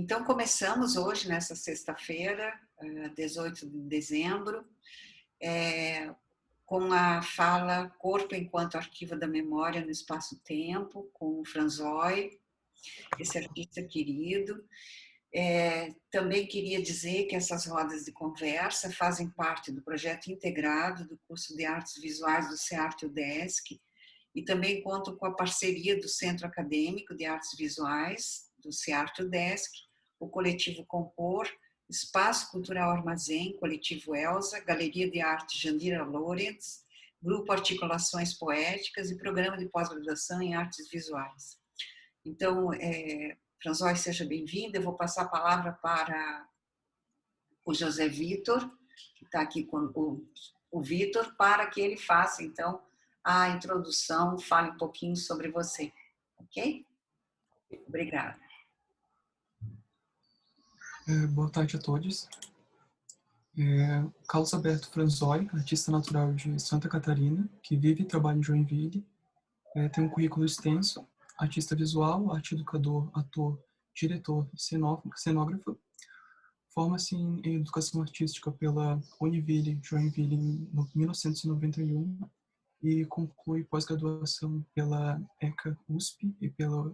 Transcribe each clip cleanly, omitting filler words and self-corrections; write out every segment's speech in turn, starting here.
Então, começamos hoje, nessa sexta-feira, 18 de dezembro, com a fala Corpo enquanto Arquivo da Memória no Espaço-Tempo, com o Franzói, esse artista querido. Também queria dizer que essas rodas de conversa fazem parte do projeto integrado do curso de Artes Visuais do CEARTE-UDESC e também contam com a parceria do Centro Acadêmico de Artes Visuais do CEARTE-UDESC, o Coletivo Compor, Espaço Cultural Armazém, Coletivo Elza, Galeria de Arte Jandira Lorenz, Grupo Articulações Poéticas e Programa de Pós-Graduação em Artes Visuais. Então, Franzói, seja bem-vindo. Eu vou passar a palavra para o José Vitor, que está aqui com o Vitor, para que ele faça, então, a introdução, fale um pouquinho sobre você. Ok? Obrigada. Boa tarde a todos. Carlos Alberto Franzói, artista natural de Santa Catarina, que vive e trabalha em Joinville. Tem um currículo extenso, artista visual, arte educador, ator, diretor, cenógrafo. Forma-se em educação artística pela Univille, Joinville, em 1991 e conclui pós-graduação pela ECA USP e pela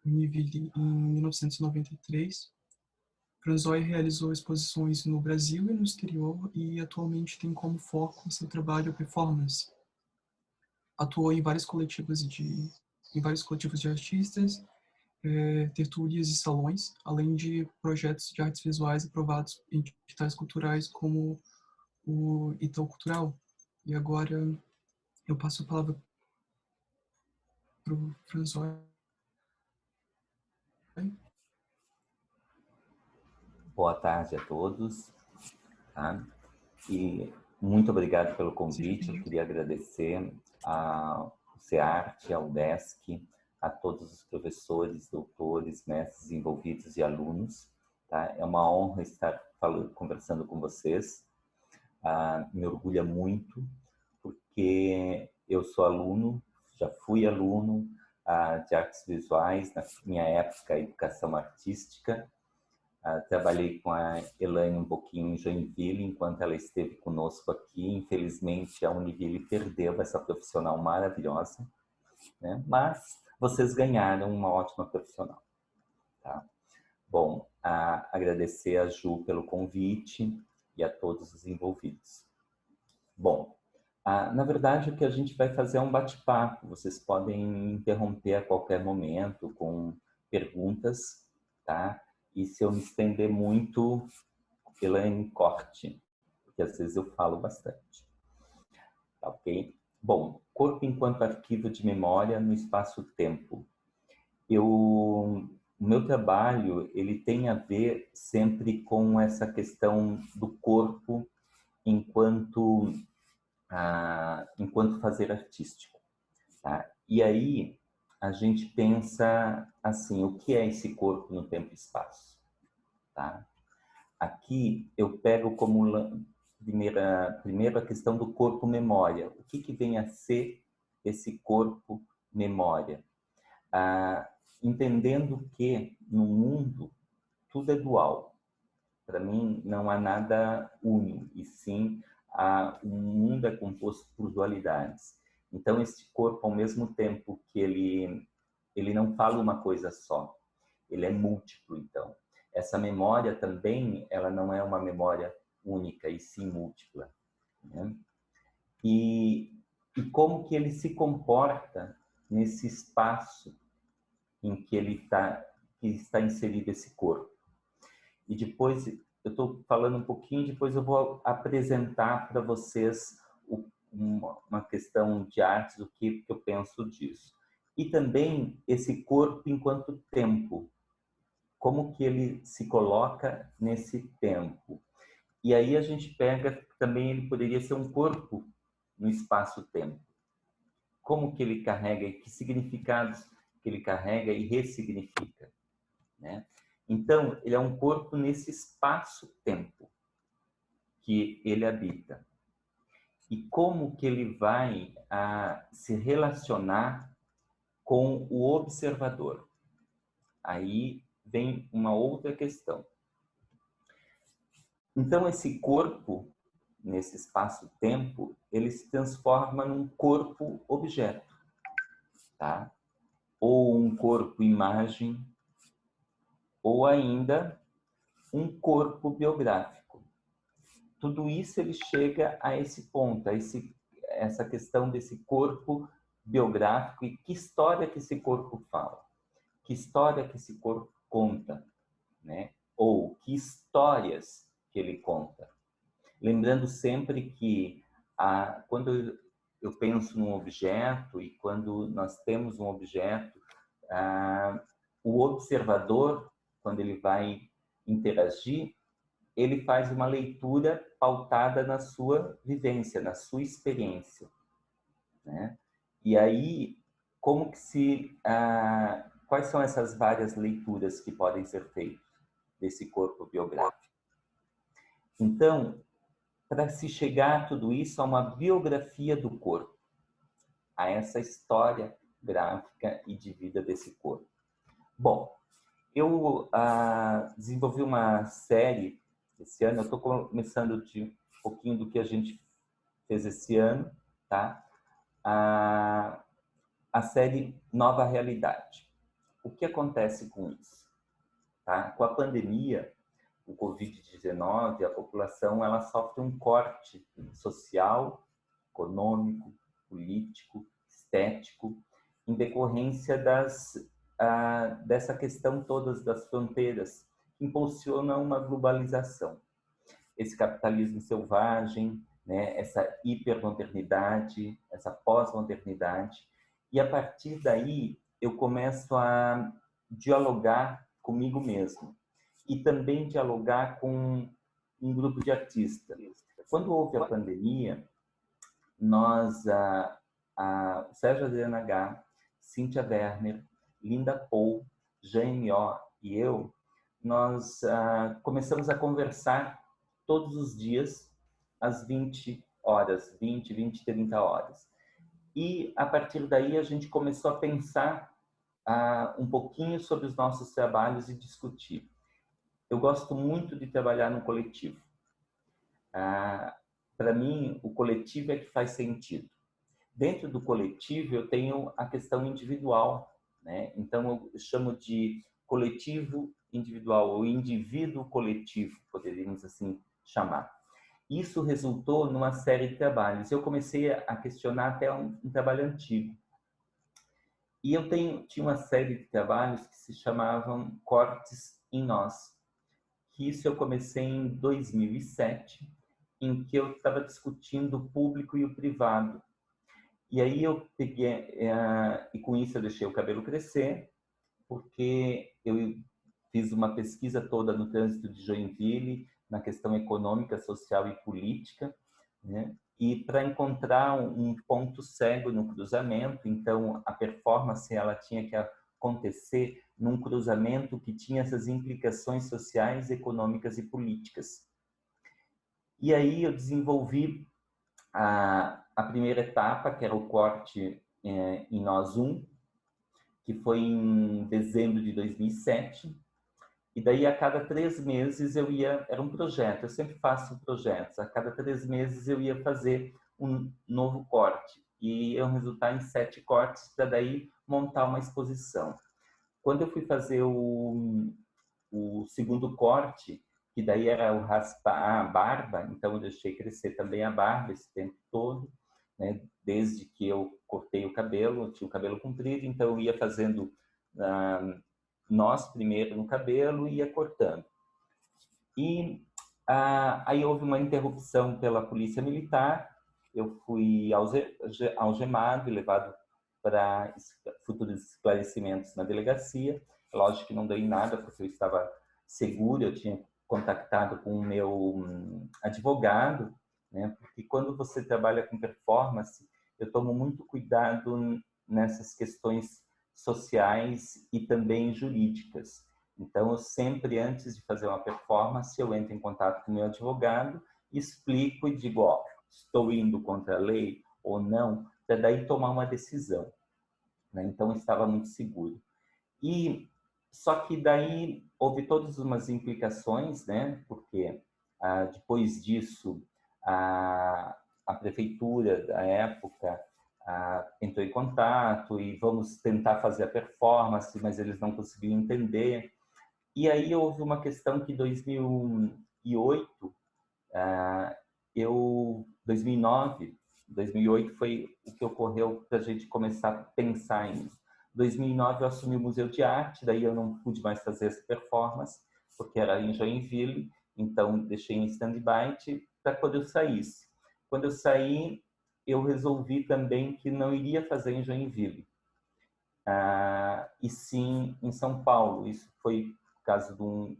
Univille em 1993. Franzói realizou exposições no Brasil e no exterior e atualmente tem como foco seu trabalho performance. Atuou em vários coletivos de artistas, tertúlias e salões, além de projetos de artes visuais aprovados em editais culturais como o Itaú Cultural. E agora eu passo a palavra para o Franzói. Boa tarde a todos. Tá? E muito obrigado pelo convite. Eu queria agradecer ao CEARTE, ao UDESC, a todos os professores, doutores, mestres envolvidos e alunos. Tá? É uma honra estar conversando com vocês. Me orgulha muito, porque eu sou aluno, já fui aluno de artes visuais, na minha época, educação artística. Trabalhei com a Elaine um pouquinho em Joinville, enquanto ela esteve conosco aqui. Infelizmente, a Univille perdeu essa profissional maravilhosa, né? Mas vocês ganharam uma ótima profissional. Tá? Bom, agradecer a Ju pelo convite e a todos os envolvidos. Bom, na verdade, o que a gente vai fazer é um bate-papo. Vocês podem me interromper a qualquer momento com perguntas, tá? E se eu me estender muito, Elaine corte, porque às vezes eu falo bastante. Tá, ok? Bom, corpo enquanto arquivo de memória no espaço-tempo. O meu trabalho, ele tem a ver sempre com essa questão do corpo enquanto fazer artístico. Tá? E aí, a gente pensa assim, o que é esse corpo no tempo e espaço? Tá? Aqui eu pego como primeiro a questão do corpo-memória. O que vem a ser esse corpo-memória? Entendendo que no mundo tudo é dual. Para mim não há nada único, e sim o mundo é composto por dualidades. Então esse corpo, ao mesmo tempo que ele não fala uma coisa só, ele é múltiplo. Então essa memória também, ela não é uma memória única e sim múltipla, né? E como que ele se comporta nesse espaço em que que está inserido esse corpo. E depois eu estou falando um pouquinho, depois eu vou apresentar para vocês uma questão de artes, o que eu penso disso. E também esse corpo enquanto tempo, como que ele se coloca nesse tempo. E aí a gente pega, também ele poderia ser um corpo no espaço-tempo. Como que ele carrega, que significados que ele carrega e ressignifica, né? Então, ele é um corpo nesse espaço-tempo que ele habita. E como que ele vai se relacionar com o observador? Aí vem uma outra questão. Então, esse corpo, nesse espaço-tempo, ele se transforma num corpo-objeto, tá? Ou um corpo-imagem, ou ainda um corpo biográfico. Tudo isso ele chega a esse ponto, essa questão desse corpo biográfico e que história que esse corpo fala, que história que esse corpo conta, né? Ou que histórias que ele conta. Lembrando sempre que quando eu penso num objeto e quando nós temos um objeto, o observador, quando ele vai interagir, ele faz uma leitura pautada na sua vivência, na sua experiência, né? E aí, quais são essas várias leituras que podem ser feitas desse corpo biográfico? Então, para se chegar a tudo isso, a uma biografia do corpo, a essa história gráfica e de vida desse corpo. Bom, eu desenvolvi uma série esse ano, eu estou começando de um pouquinho do que a gente fez esse ano, tá? A série Nova Realidade. O que acontece com isso? Tá? Com a pandemia, o Covid-19, a população ela sofre um corte social, econômico, político, estético, em decorrência dessa questão todas das fronteiras, que impulsionam uma globalização. Esse capitalismo selvagem, né, essa hipermodernidade, essa pós-modernidade, e a partir daí eu começo a dialogar comigo mesmo e também dialogar com um grupo de artistas. Quando houve a pandemia, nós, Sérgio Adriana H., Cíntia Werner, Linda Paul, GMO e eu, nós começamos a conversar todos os dias às 20 horas, 20, 30 horas. E a partir daí a gente começou a pensar um pouquinho sobre os nossos trabalhos e discutir. Eu gosto muito de trabalhar no coletivo. Para mim, o coletivo é que faz sentido. Dentro do coletivo, eu tenho a questão individual, né? Então, eu chamo de coletivo individual, ou indivíduo coletivo, poderíamos assim chamar. Isso resultou numa série de trabalhos. Eu comecei a questionar até um trabalho antigo. E eu tinha uma série de trabalhos que se chamavam Cortes em Nós. Que isso eu comecei em 2007, em que eu estava discutindo o público e o privado. E aí eu peguei, e com isso eu deixei o cabelo crescer, porque eu fiz uma pesquisa toda no trânsito de Joinville, na questão econômica, social e política, né? E para encontrar um ponto cego no cruzamento, então a performance ela tinha que acontecer num cruzamento que tinha essas implicações sociais, econômicas e políticas. E aí eu desenvolvi a primeira etapa, que era o corte em Nós 1, que foi em dezembro de 2007. E daí, a cada 3 meses, era um projeto, eu sempre faço projetos, a cada 3 meses eu ia fazer um novo corte. E iam resultar em 7 cortes, para daí montar uma exposição. Quando eu fui fazer o segundo corte, que daí era o raspar a barba, então eu deixei crescer também a barba esse tempo todo, né? Desde que eu cortei o cabelo, eu tinha o cabelo comprido, então eu ia fazendo nós primeiro no cabelo e ia cortando. E aí houve uma interrupção pela polícia militar, eu fui algemado e levado para futuros esclarecimentos na delegacia. Lógico que não dei nada, porque eu estava seguro, eu tinha contactado com o meu advogado, né? Porque quando você trabalha com performance, eu tomo muito cuidado nessas questões sociais e também jurídicas. Então, eu sempre, antes de fazer uma performance, eu entro em contato com o meu advogado, explico e digo, estou indo contra a lei ou não, para daí tomar uma decisão, né? Então, eu estava muito seguro. E Só que daí houve todas umas implicações, né? Porque depois disso a prefeitura da época entrou em contato e vamos tentar fazer a performance, mas eles não conseguiram entender. E aí houve uma questão que em 2008, 2008 foi o que ocorreu para a gente começar a pensar em isso. 2009 eu assumi o Museu de Arte, daí eu não pude mais fazer essa performance, porque era em Joinville, então deixei em stand-by para quando eu saísse. Quando eu saí, eu resolvi também que não iria fazer em Joinville, e sim em São Paulo. Isso foi por causa de um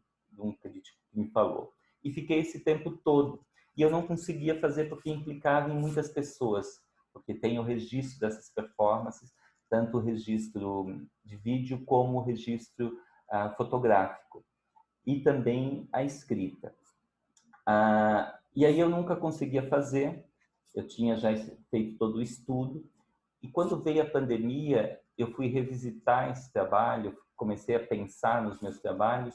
crítico que me falou. E fiquei esse tempo todo. E eu não conseguia fazer porque implicava em muitas pessoas, porque tem o registro dessas performances, tanto o registro de vídeo como o registro fotográfico, e também a escrita. E aí eu nunca conseguia fazer, eu tinha já feito todo o estudo, e quando veio a pandemia, eu fui revisitar esse trabalho, comecei a pensar nos meus trabalhos,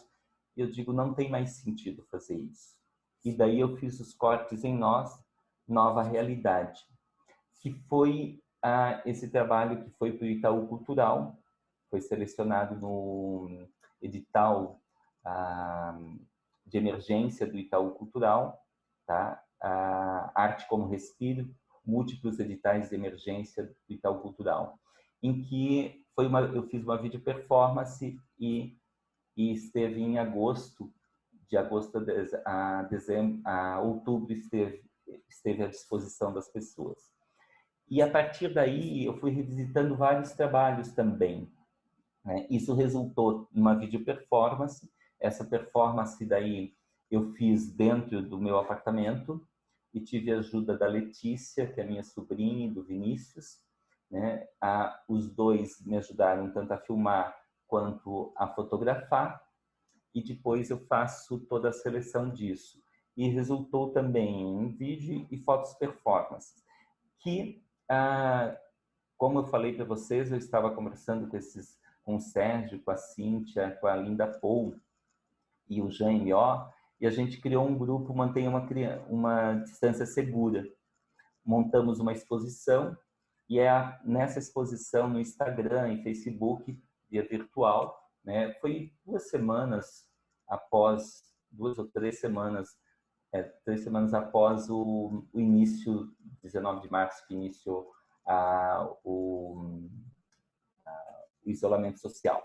e eu digo, não tem mais sentido fazer isso. E daí eu fiz os cortes em nós, Nova Realidade, que foi esse trabalho que foi para o Itaú Cultural, foi selecionado no edital de emergência do Itaú Cultural, tá? Arte como Respiro, múltiplos editais de emergência do Itaú Cultural, em que eu fiz uma vídeo performance e esteve em agosto, de agosto a dezembro, a outubro esteve à disposição das pessoas. E a partir daí eu fui revisitando vários trabalhos também, né? Isso resultou em uma vídeo performance. Essa performance daí eu fiz dentro do meu apartamento e tive a ajuda da Letícia, que é minha sobrinha, e do Vinícius, né? Os dois me ajudaram tanto a filmar quanto a fotografar, e depois eu faço toda a seleção disso. E resultou também em vídeo e fotos performance, que, como eu falei para vocês, eu estava conversando com o Sérgio, com a Cíntia, com a Linda Paul e o Jean M.O., e a gente criou um grupo, Mantenha uma Distância Segura. Montamos uma exposição, e nessa exposição no Instagram e Facebook, via virtual, né, foi 2 semanas após, 2 ou 3 semanas, 3 semanas após o início, 19 de março, que iniciou o isolamento social.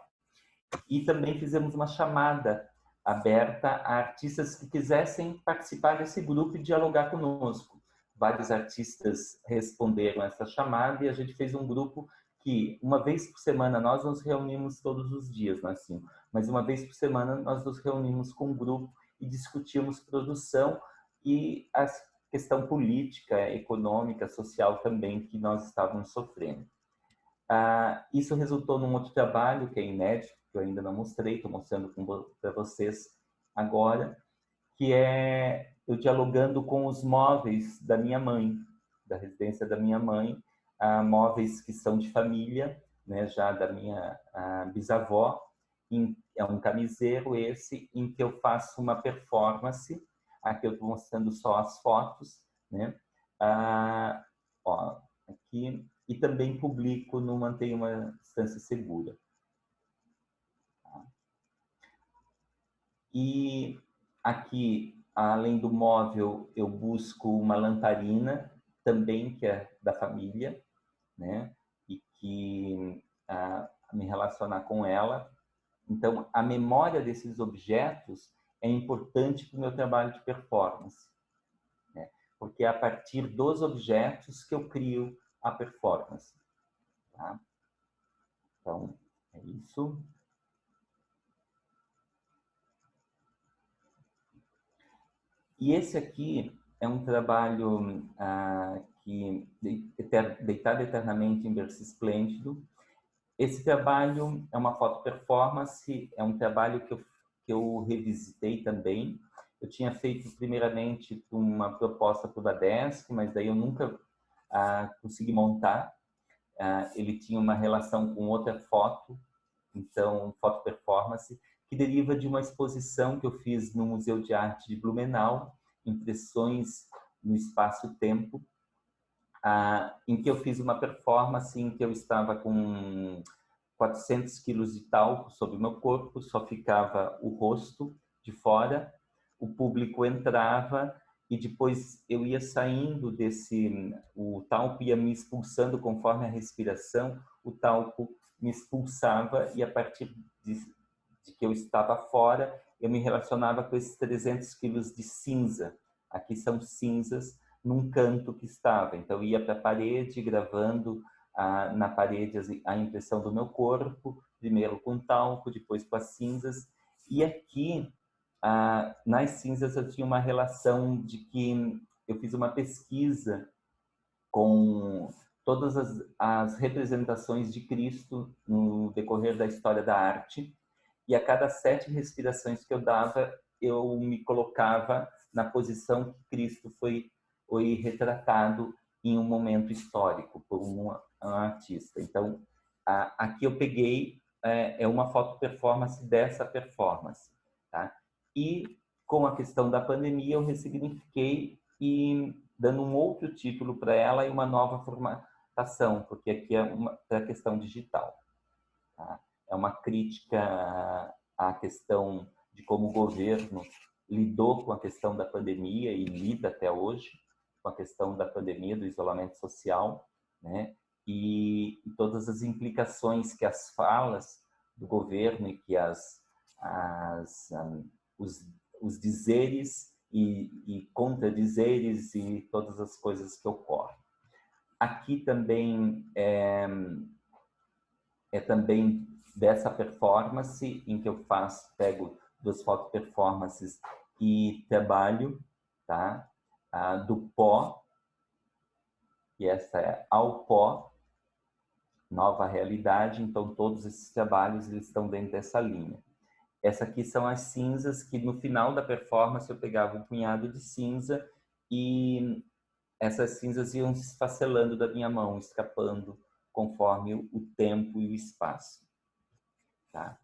E também fizemos uma chamada aberta a artistas que quisessem participar desse grupo e dialogar conosco. Vários artistas responderam essa chamada e a gente fez um grupo que, uma vez por semana, nós nos reunimos todos os dias, nós 5, mas uma vez por semana nós nos reunimos com um grupo e discutimos produção e a questão política, econômica, social também que nós estávamos sofrendo. Isso resultou num outro trabalho que é inédito, que eu ainda não mostrei, estou mostrando para vocês agora, que é eu dialogando com os móveis da minha mãe, da residência da minha mãe, móveis que são de família, né, já da minha bisavó. É um camiseiro esse, em que eu faço uma performance. Aqui eu estou mostrando só as fotos, né? Aqui, e também publico no Mantenha uma Distância Segura. E aqui, além do móvel, eu busco uma lamparina, também que é da família, né? E que me relacionar com ela. Então, a memória desses objetos é importante para o meu trabalho de performance, né? Porque é a partir dos objetos que eu crio a performance. Tá? Então, é isso. E esse aqui é um trabalho que Deitado Eternamente em Berço Esplêndido. Esse trabalho é uma foto performance, é um trabalho que eu revisitei também. Eu tinha feito primeiramente uma proposta para o Badeschi, mas daí eu nunca consegui montar. Ele tinha uma relação com outra foto, então, foto performance, que deriva de uma exposição que eu fiz no Museu de Arte de Blumenau, Impressões no Espaço-Tempo, em que eu fiz uma performance em que eu estava com 400 quilos de talco sobre o meu corpo, só ficava o rosto de fora, o público entrava e depois eu ia saindo o talco ia me expulsando conforme a respiração, o talco me expulsava e a partir de que eu estava fora, eu me relacionava com esses 300 quilos de cinza. Aqui são cinzas num canto que estava. Então, eu ia para a parede, gravando na parede a impressão do meu corpo, primeiro com talco, depois com as cinzas. E aqui, nas cinzas, eu tinha uma relação de que eu fiz uma pesquisa com todas as representações de Cristo no decorrer da história da arte. E a cada 7 respirações que eu dava, eu me colocava na posição que Cristo foi retratado em um momento histórico por um artista. Então, aqui eu peguei uma foto performance dessa performance, tá? E com a questão da pandemia eu ressignifiquei e dando um outro título para ela e uma nova formatação, porque aqui é a questão digital, tá? É uma crítica à questão de como o governo lidou com a questão da pandemia e lida até hoje com a questão da pandemia, do isolamento social, né? E todas as implicações que as falas do governo e que os dizeres e contradizeres e todas as coisas que ocorrem. Aqui também é também dessa performance em que eu pego 2 fotos performances e trabalho, tá? Do pó, e essa é Ao Pó, Nova Realidade. Então, todos esses trabalhos eles estão dentro dessa linha. Essa aqui são as cinzas, que no final da performance eu pegava um punhado de cinza e essas cinzas iam se esfacelando da minha mão, escapando conforme o tempo e o espaço. Tá?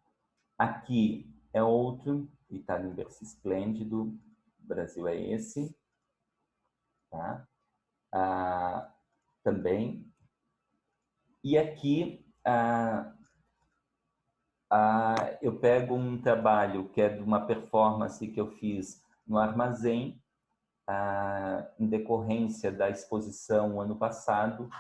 Aqui é outro, Itália Berço Esplêndido, Brasil é esse. Tá? Também. E aqui eu pego um trabalho que é de uma performance que eu fiz no Armazém, em decorrência da exposição ano passado,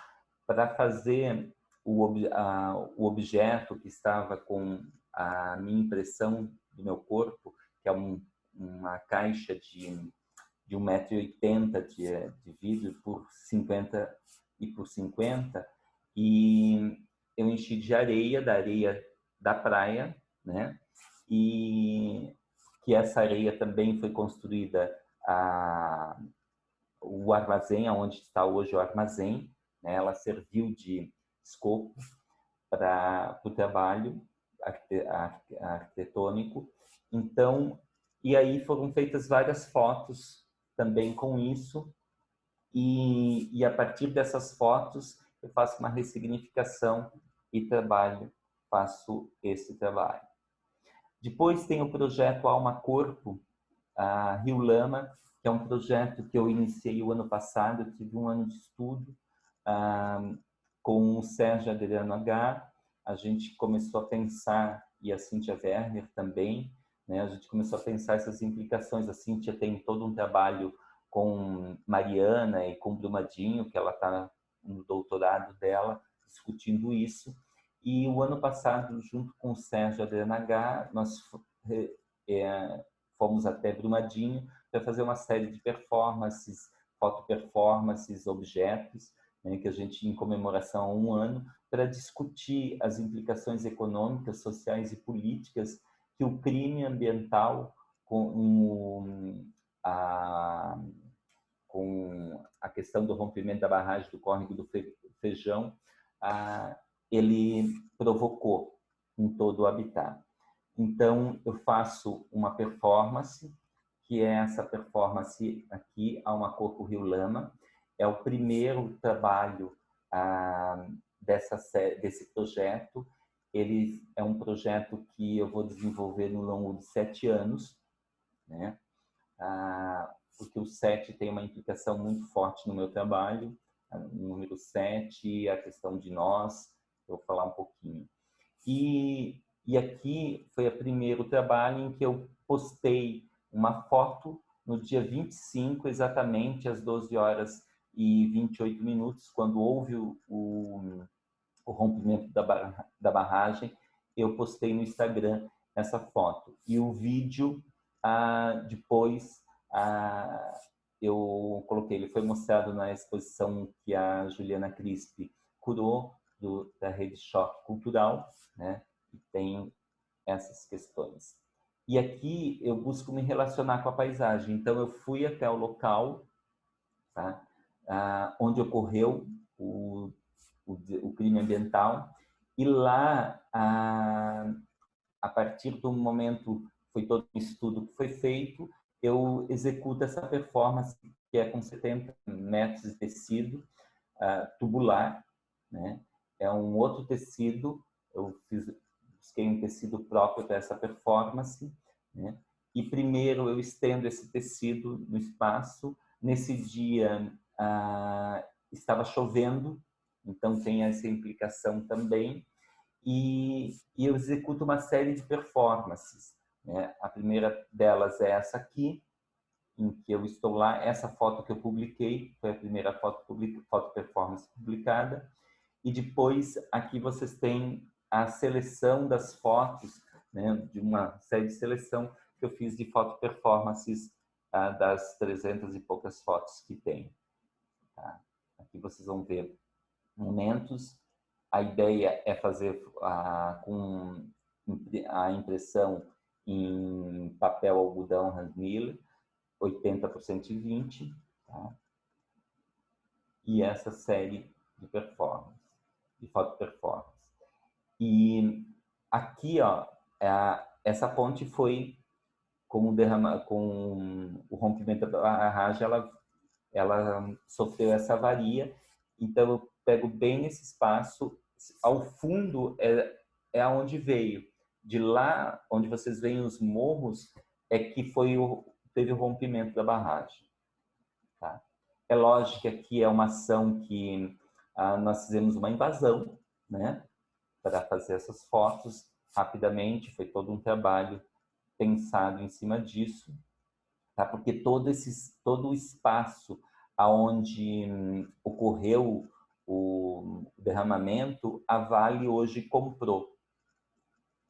para fazer o objeto que estava com a minha impressão do meu corpo, que é uma caixa de 1,80 m de vidro por 50 e por 50, e eu enchi de areia, da areia da praia, né? E que essa areia também foi construída o armazém, onde está hoje o armazém, né? Ela serviu de escopo para o trabalho arquitetônico. Então, e aí foram feitas várias fotos também com isso, e a partir dessas fotos eu faço uma ressignificação e faço esse trabalho. Depois tem o projeto Alma Corpo, Rio Lama, que é um projeto que eu iniciei o ano passado. Eu tive um ano de estudo com o Sérgio Adriano H. A gente começou a pensar, e a Cíntia Werner também, né? A gente começou a pensar essas implicações. A Cíntia tem todo um trabalho com Mariana e com Brumadinho, que ela está no doutorado dela, discutindo isso. E o ano passado, junto com o Sérgio Adriano H, nós fomos até Brumadinho para fazer uma série de performances, foto-performances, objetos, né, que a gente, em comemoração a um ano, para discutir as implicações econômicas, sociais e políticas que o crime ambiental com a questão do rompimento da barragem do córrego do Feijão, ele provocou em todo o habitat. Então, eu faço uma performance, que é essa performance aqui, Alma Corpo Rio Lama. É o primeiro trabalho desse projeto, ele é um projeto que eu vou desenvolver no longo de 7 anos, né? Porque o 7 tem uma implicação muito forte no meu trabalho, o número 7, a questão de nós, eu vou falar um pouquinho. E aqui foi o primeiro trabalho em que eu postei uma foto no dia 25, exatamente às 12 horas e 28 minutos, quando houve o rompimento da barragem, eu postei no Instagram essa foto. E o vídeo, depois, eu coloquei, ele foi mostrado na exposição que a Juliana Crispi curou, da Rede Choque Cultural, né? E tem essas questões. E aqui eu busco me relacionar com a paisagem. Então, eu fui até o local, tá? Onde ocorreu o crime ambiental, e lá, a partir do momento, foi todo um estudo que foi feito, eu executo essa performance, que é com 70 metros de tecido tubular, né? É um outro tecido, eu busquei um tecido próprio para essa performance, né? E primeiro eu estendo esse tecido no espaço. Nesse dia estava chovendo, então tem essa implicação também. E eu executo uma série de performances, né? A primeira delas é essa aqui, em que eu estou lá. Essa foto que eu publiquei foi a primeira foto performance publicada. E depois aqui vocês têm a seleção das fotos, né? De uma série de seleção que eu fiz de foto performances das 300 e poucas fotos que tem. Tá? Aqui vocês vão ver momentos. A ideia é fazer com a impressão em papel algodão hand mill, 80 por 120, tá? E essa série de performance, de foto performance. E aqui, ó, essa ponte foi com o rompimento da barragem, ela sofreu essa avaria. Então eu pego bem nesse espaço, ao fundo é aonde veio. De lá, onde vocês veem os morros, é que teve o rompimento da barragem. Tá? É lógico que aqui é uma ação que nós fizemos uma invasão, né, para fazer essas fotos rapidamente. Foi todo um trabalho pensado em cima disso, tá? Porque todo o espaço aonde ocorreu o derramamento, a Vale hoje comprou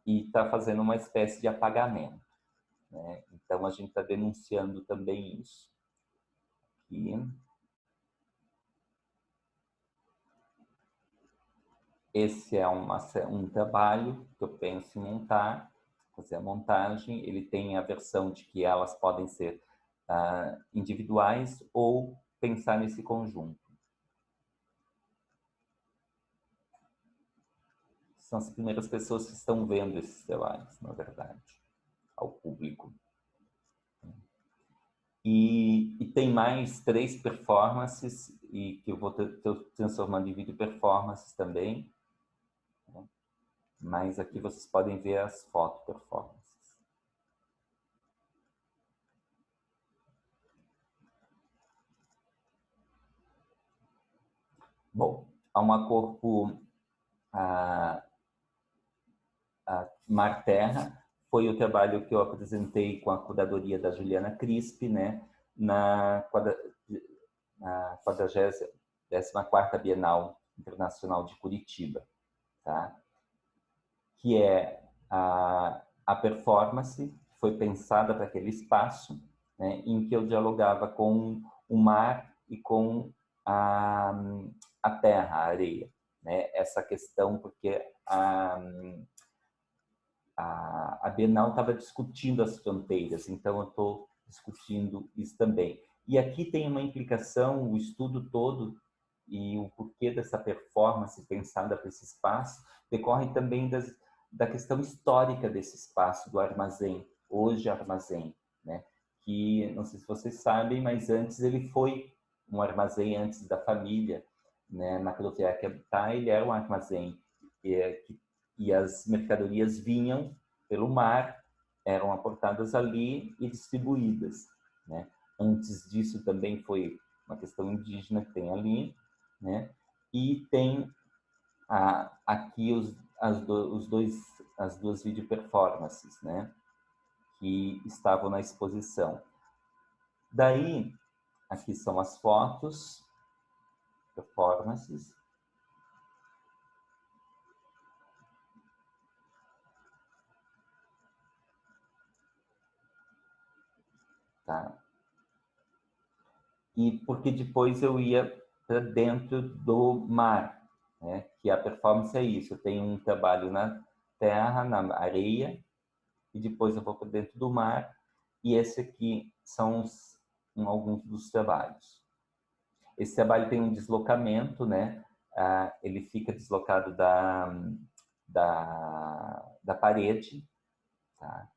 e está fazendo uma espécie de apagamento, né? Então a gente está denunciando também isso. E esse é um trabalho que eu penso em montar, fazer a montagem. Ele tem a versão de que elas podem ser individuais ou pensar nesse conjunto. São as primeiras pessoas que estão vendo esses trabalhos, na verdade, ao público. E tem mais 3 performances, e que eu vou transformando em vídeo performances também. Mas aqui vocês podem ver as foto performances. Bom, a corpo Mar Terra foi o trabalho que eu apresentei com a curadoria da Juliana Crispi, né, na 14ª Bienal Internacional de Curitiba, tá? Que é a performance que foi pensada para aquele espaço, né, em que eu dialogava com o mar e com a terra, a areia, né? Essa questão, porque a Bienal estava discutindo as fronteiras, então eu estou discutindo isso também. E aqui tem uma implicação, o estudo todo e o porquê dessa performance pensada para esse espaço decorre também da questão histórica desse espaço, do armazém, hoje armazém, né? Que, não sei se vocês sabem, mas antes ele foi um armazém antes da família, né? Na Crovier que habitar, ele era um armazém. e as mercadorias vinham pelo mar, eram aportadas ali e distribuídas, né? Antes disso também foi uma questão indígena que tem ali, né? E tem aqui as duas video performances, né? Que estavam na exposição. Daí, aqui são as fotos, performances. Tá? E porque depois eu ia para dentro do mar, né? Que a performance é isso. Eu tenho um trabalho na terra, na areia, e depois eu vou para dentro do mar. E esse aqui são alguns dos trabalhos. Esse trabalho tem um deslocamento, né? Ele fica deslocado da parede, tá?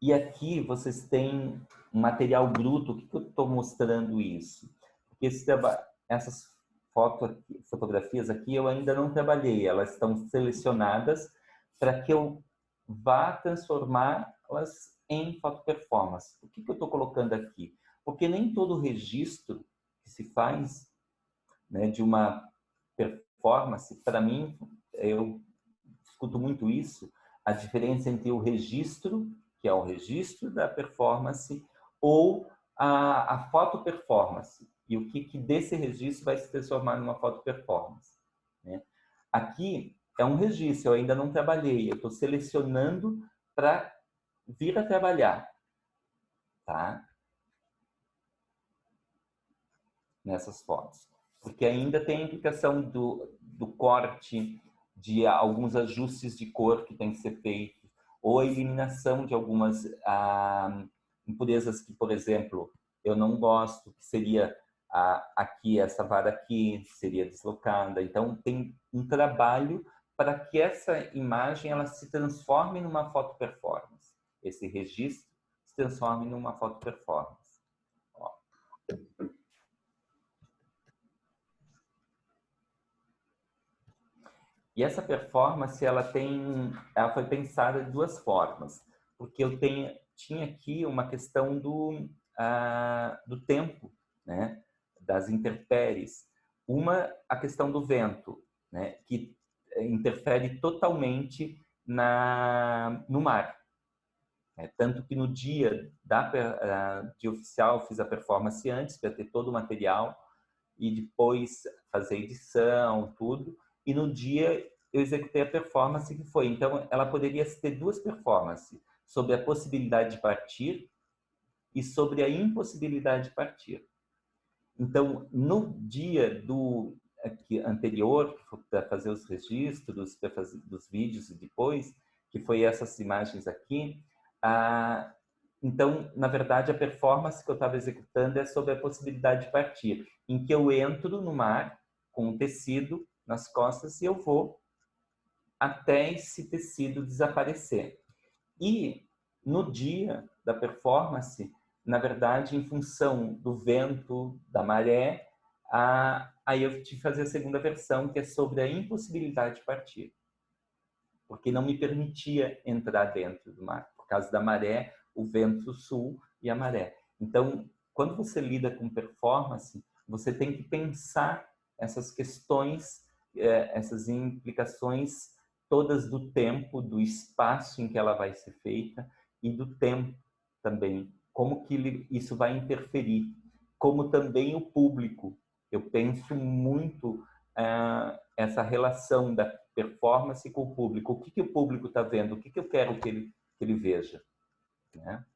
E aqui vocês têm um material bruto. Por que eu estou mostrando isso? Porque essas fotografias aqui eu ainda não trabalhei. Elas estão selecionadas para que eu vá transformá-las em foto performance. Por que eu estou colocando aqui? Porque nem todo registro que se faz, né, de uma performance, para mim, eu escuto muito isso, a diferença entre o registro, que é o registro da performance, ou a foto performance, e o que desse registro vai se transformar numa foto performance, né? Aqui é um registro, eu ainda não trabalhei, eu estou selecionando para vir a trabalhar, tá? Nessas fotos. Porque ainda tem a implicação do corte, de alguns ajustes de cor que tem que ser feito, ou a eliminação de algumas impurezas que, por exemplo, eu não gosto, que seria aqui, essa vara aqui seria deslocada. Então, tem um trabalho para que essa imagem ela se transforme numa foto performance. Esse registro se transforme numa foto performance. Ó. E essa performance, ela foi pensada de duas formas, porque eu tinha aqui uma questão do tempo, né? Das intempéries. A questão do vento, né? Que interfere totalmente no mar. Tanto que no dia de oficial eu fiz a performance antes, para ter todo o material, e depois fazer edição, tudo. E no dia eu executei a performance que foi. Então, ela poderia ter duas performances, sobre a possibilidade de partir e sobre a impossibilidade de partir. Então, no dia anterior, para fazer os registros, para fazer dos vídeos e depois, que foi essas imagens aqui, então, na verdade, a performance que eu estava executando é sobre a possibilidade de partir, em que eu entro no mar com um tecido nas costas e eu vou até esse tecido desaparecer. E no dia da performance, na verdade, em função do vento, da maré, aí eu tive que fazer a segunda versão, que é sobre a impossibilidade de partir. Porque não me permitia entrar dentro do mar, por causa da maré, o vento sul e a maré. Então, quando você lida com performance, você tem que pensar essas questões, essas implicações todas do tempo, do espaço em que ela vai ser feita e do tempo também. Como que isso vai interferir. Como também o público. Eu penso muito essa relação da performance com o público. O que o público está vendo? O que eu quero que ele veja? Né?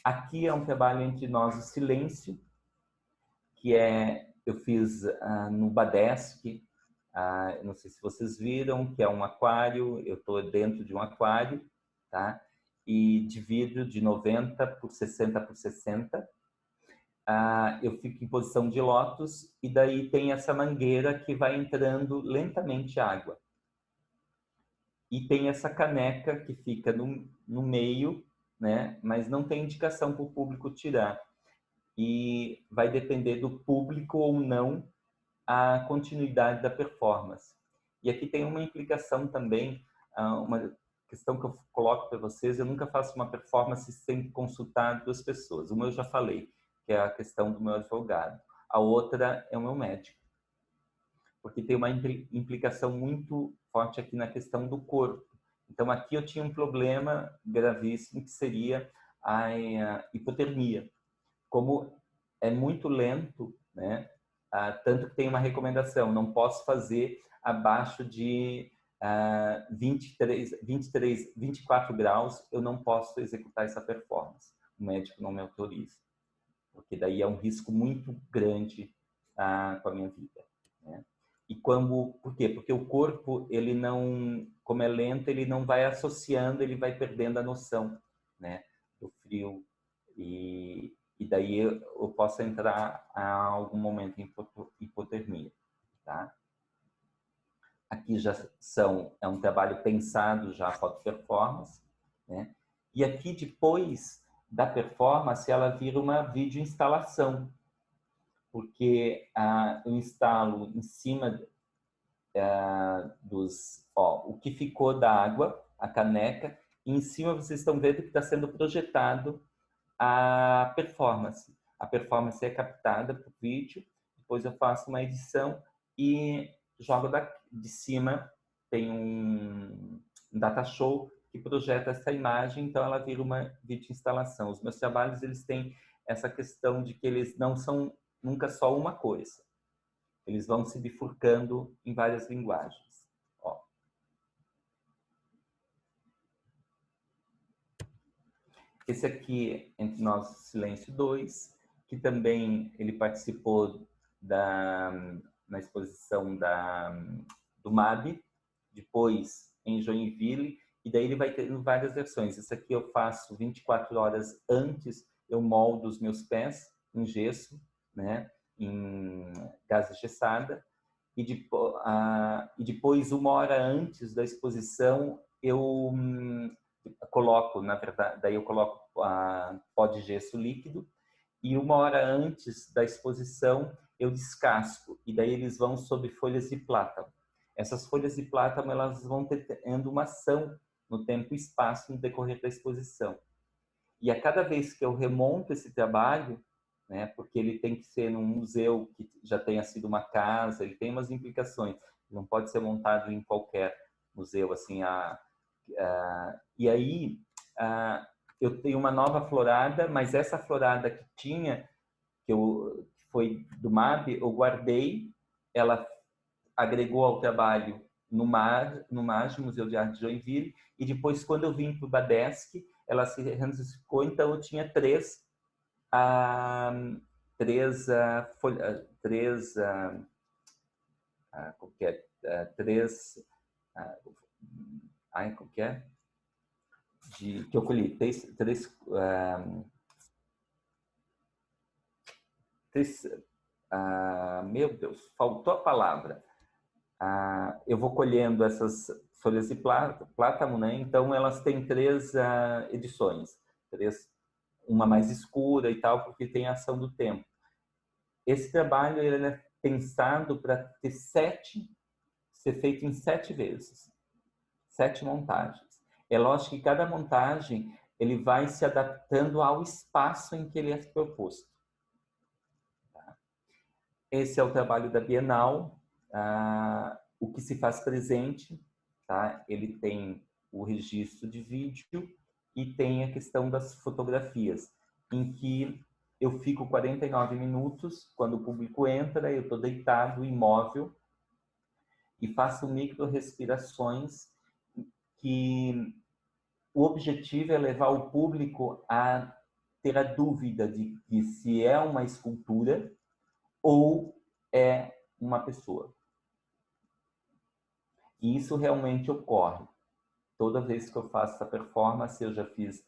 Aqui é um trabalho entre nós, o silêncio, que eu fiz no Badesc. Não sei se vocês viram, que é um aquário. Eu estou dentro de um aquário, tá? E de vidro de 90 por 60 por 60. Eu fico em posição de lótus e daí tem essa mangueira que vai entrando lentamente água. E tem essa caneca que fica no meio, né? Mas não tem indicação para o público tirar. E vai depender do público ou não a continuidade da performance. E aqui tem uma implicação também, uma questão que eu coloco para vocês: eu nunca faço uma performance sem consultar duas pessoas. Uma eu já falei, que é a questão do meu advogado. A outra é o meu médico, porque tem uma implicação muito forte aqui na questão do corpo. Então, aqui eu tinha um problema gravíssimo, que seria a hipotermia. Como é muito lento, né? Tanto que tem uma recomendação: não posso fazer abaixo de 24 graus, eu não posso executar essa performance. O médico não me autoriza, porque daí é um risco muito grande com a minha vida, né? E por quê? Porque o corpo, ele não, como é lento, ele não vai associando, ele vai perdendo a noção, né, do frio, e daí eu posso entrar a algum momento em hipotermia, tá? Aqui já é um trabalho pensado já a foto performance, né? E aqui, depois da performance, ela vira uma videoinstalação, porque eu instalo em cima o que ficou da água, a caneca, e em cima vocês estão vendo que está sendo projetado a performance. A performance é captada por vídeo, depois eu faço uma edição e jogo de cima, tem um data show que projeta essa imagem, então ela vira uma videoinstalação. Os meus trabalhos, eles têm essa questão de que eles não são nunca só uma coisa. Eles vão se bifurcando em várias linguagens. Ó. Esse aqui, Entre Nós Silêncio 2, que também ele participou na exposição do MAB, depois em Joinville, e daí ele vai ter várias versões. Esse aqui eu faço 24 horas antes, eu moldo os meus pés em gesso, né, em gás engessada, e depois, 1 hora antes da exposição, eu coloco, na verdade, daí eu coloco pó de gesso líquido, e 1 hora antes da exposição eu descasco, e daí eles vão sobre folhas de plátano. Essas folhas de plátano, elas vão tendo uma ação no tempo e espaço no decorrer da exposição. E a cada vez que eu remonto esse trabalho, né, porque ele tem que ser num museu que já tenha sido uma casa, ele tem umas implicações, não pode ser montado em qualquer museu, assim, e aí eu tenho uma nova florada, mas essa florada que tinha, que foi do MAB, eu guardei, ela agregou ao trabalho no MAG, Museu de Arte de Joinville, e depois, quando eu vim para o Badesc, ela se rensificou, então eu tinha três que eu colhi, meu Deus, faltou a palavra. Eu vou colhendo essas folhas de plátano, né? Então elas têm 3 edições, uma mais escura e tal, porque tem a ação do tempo. Esse trabalho, ele é pensado para ser feito em 7 vezes, 7 montagens. É lógico que cada montagem ele vai se adaptando ao espaço em que ele é proposto. Tá? Esse é o trabalho da Bienal. O que se faz presente, tá? Ele tem o registro de vídeo e tem a questão das fotografias, em que eu fico 49 minutos, quando o público entra, eu estou deitado, imóvel, e faço micro-respirações, que o objetivo é levar o público a ter a dúvida de que se é uma escultura ou é uma pessoa. E isso realmente ocorre. Toda vez que eu faço essa performance, eu já fiz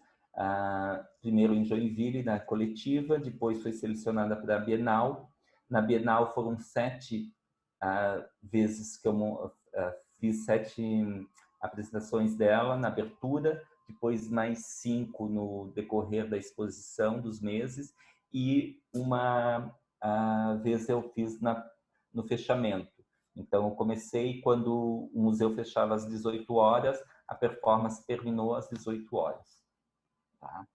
primeiro em Joinville, na coletiva, depois foi selecionada para a Bienal. Na Bienal foram 7 vezes que eu fiz 7 apresentações dela na abertura, depois mais 5 no decorrer da exposição dos meses, e uma vez eu fiz no fechamento. Então, eu comecei quando o museu fechava às 18 horas, a performance terminou às 18 horas. Tá?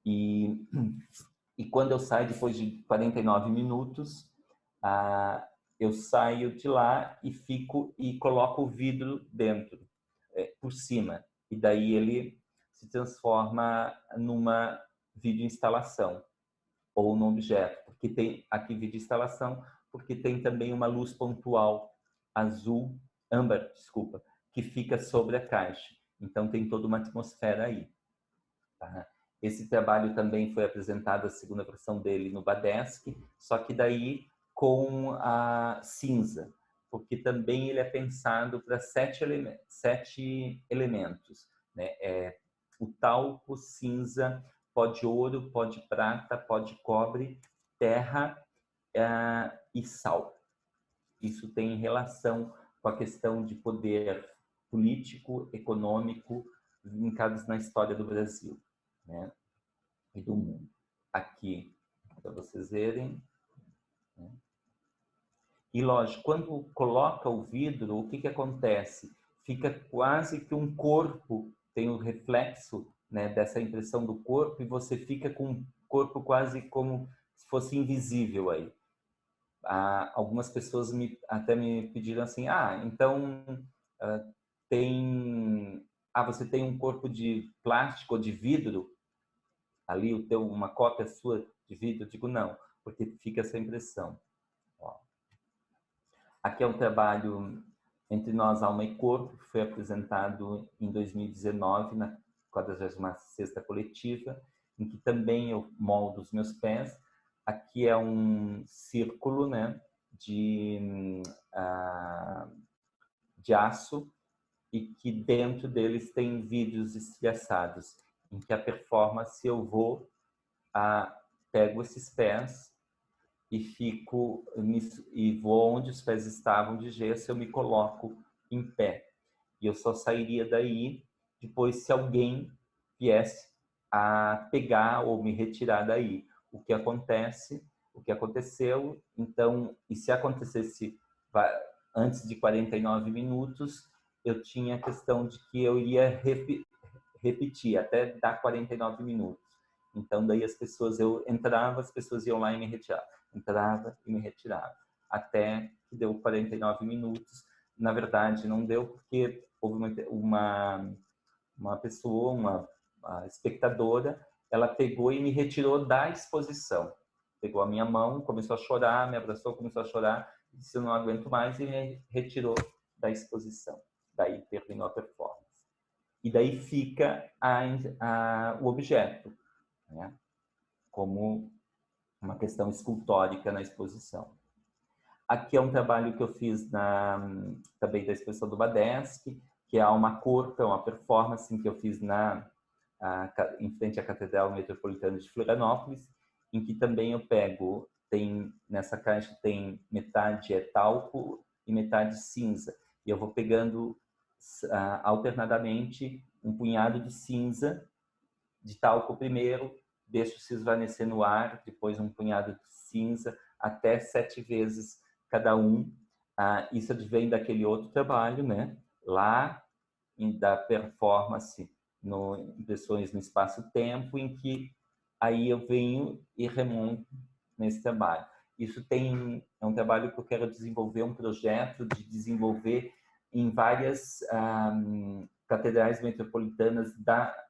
E quando eu saio, depois de 49 minutos, eu saio de lá e fico e coloco o vidro dentro, por cima. E daí ele se transforma numa videoinstalação ou num objeto. Porque tem aqui videoinstalação, porque tem também uma luz pontual âmbar, desculpa, que fica sobre a caixa. Então tem toda uma atmosfera aí. Tá? Esse trabalho também foi apresentado, a segunda versão dele, no Badesc, só que daí com a cinza, porque também ele é pensado para 7 elementos, né? O talco, cinza, pó de ouro, pó de prata, pó de cobre, terra e sal. Isso tem relação com a questão de poder político, econômico, vincados na história do Brasil, né? E do mundo. Aqui, para vocês verem. Né? E lógico, quando coloca o vidro, o que acontece? Fica quase que um corpo, tem o reflexo, né, dessa impressão do corpo, e você fica com o corpo quase como se fosse invisível aí. Algumas pessoas até me pediram assim, então você tem um corpo de plástico ou de vidro ali, uma cópia sua de vidro? Eu digo não, porque fica essa impressão. Ó. Aqui é um trabalho Entre Nós, Alma e Corpo, que foi apresentado em 2019 na 46ª coletiva, em que também eu moldo os meus pés. Aqui é um círculo, né, de aço, e que dentro deles tem vidros estilhaçados, em que a performance eu pego esses pés e vou onde os pés estavam de gesso, eu me coloco em pé. E eu só sairia daí depois se alguém viesse a pegar ou me retirar daí. O que aconteceu, então, e se acontecesse antes de 49 minutos, eu tinha a questão de que eu iria repetir até dar 49 minutos. Então, daí eu entrava, as pessoas iam lá e me retiravam. Entrava e me retirava. Até que deu 49 minutos. Na verdade, não deu porque houve uma pessoa, uma espectadora, ela pegou e me retirou da exposição. Pegou a minha mão, começou a chorar, me abraçou, começou a chorar, disse: eu não aguento mais, e me retirou da exposição. Daí terminou a performance. E daí fica o objeto, né? Como uma questão escultórica na exposição. Aqui é um trabalho que eu fiz também da exposição do Badesc, que é uma corta, uma performance que eu fiz em frente à Catedral Metropolitana de Florianópolis, em que também eu nessa caixa tem metade talco e metade cinza, e eu vou pegando alternadamente um punhado de cinza, de talco primeiro, deixo se esvaecer no ar, depois um punhado de cinza, até 7 vezes cada um. Isso advém daquele outro trabalho, né? Lá da performance Impressões no Espaço-Tempo, em que aí eu venho e remonto nesse trabalho. Isso é um trabalho que eu quero desenvolver, um projeto de desenvolver em várias catedrais metropolitanas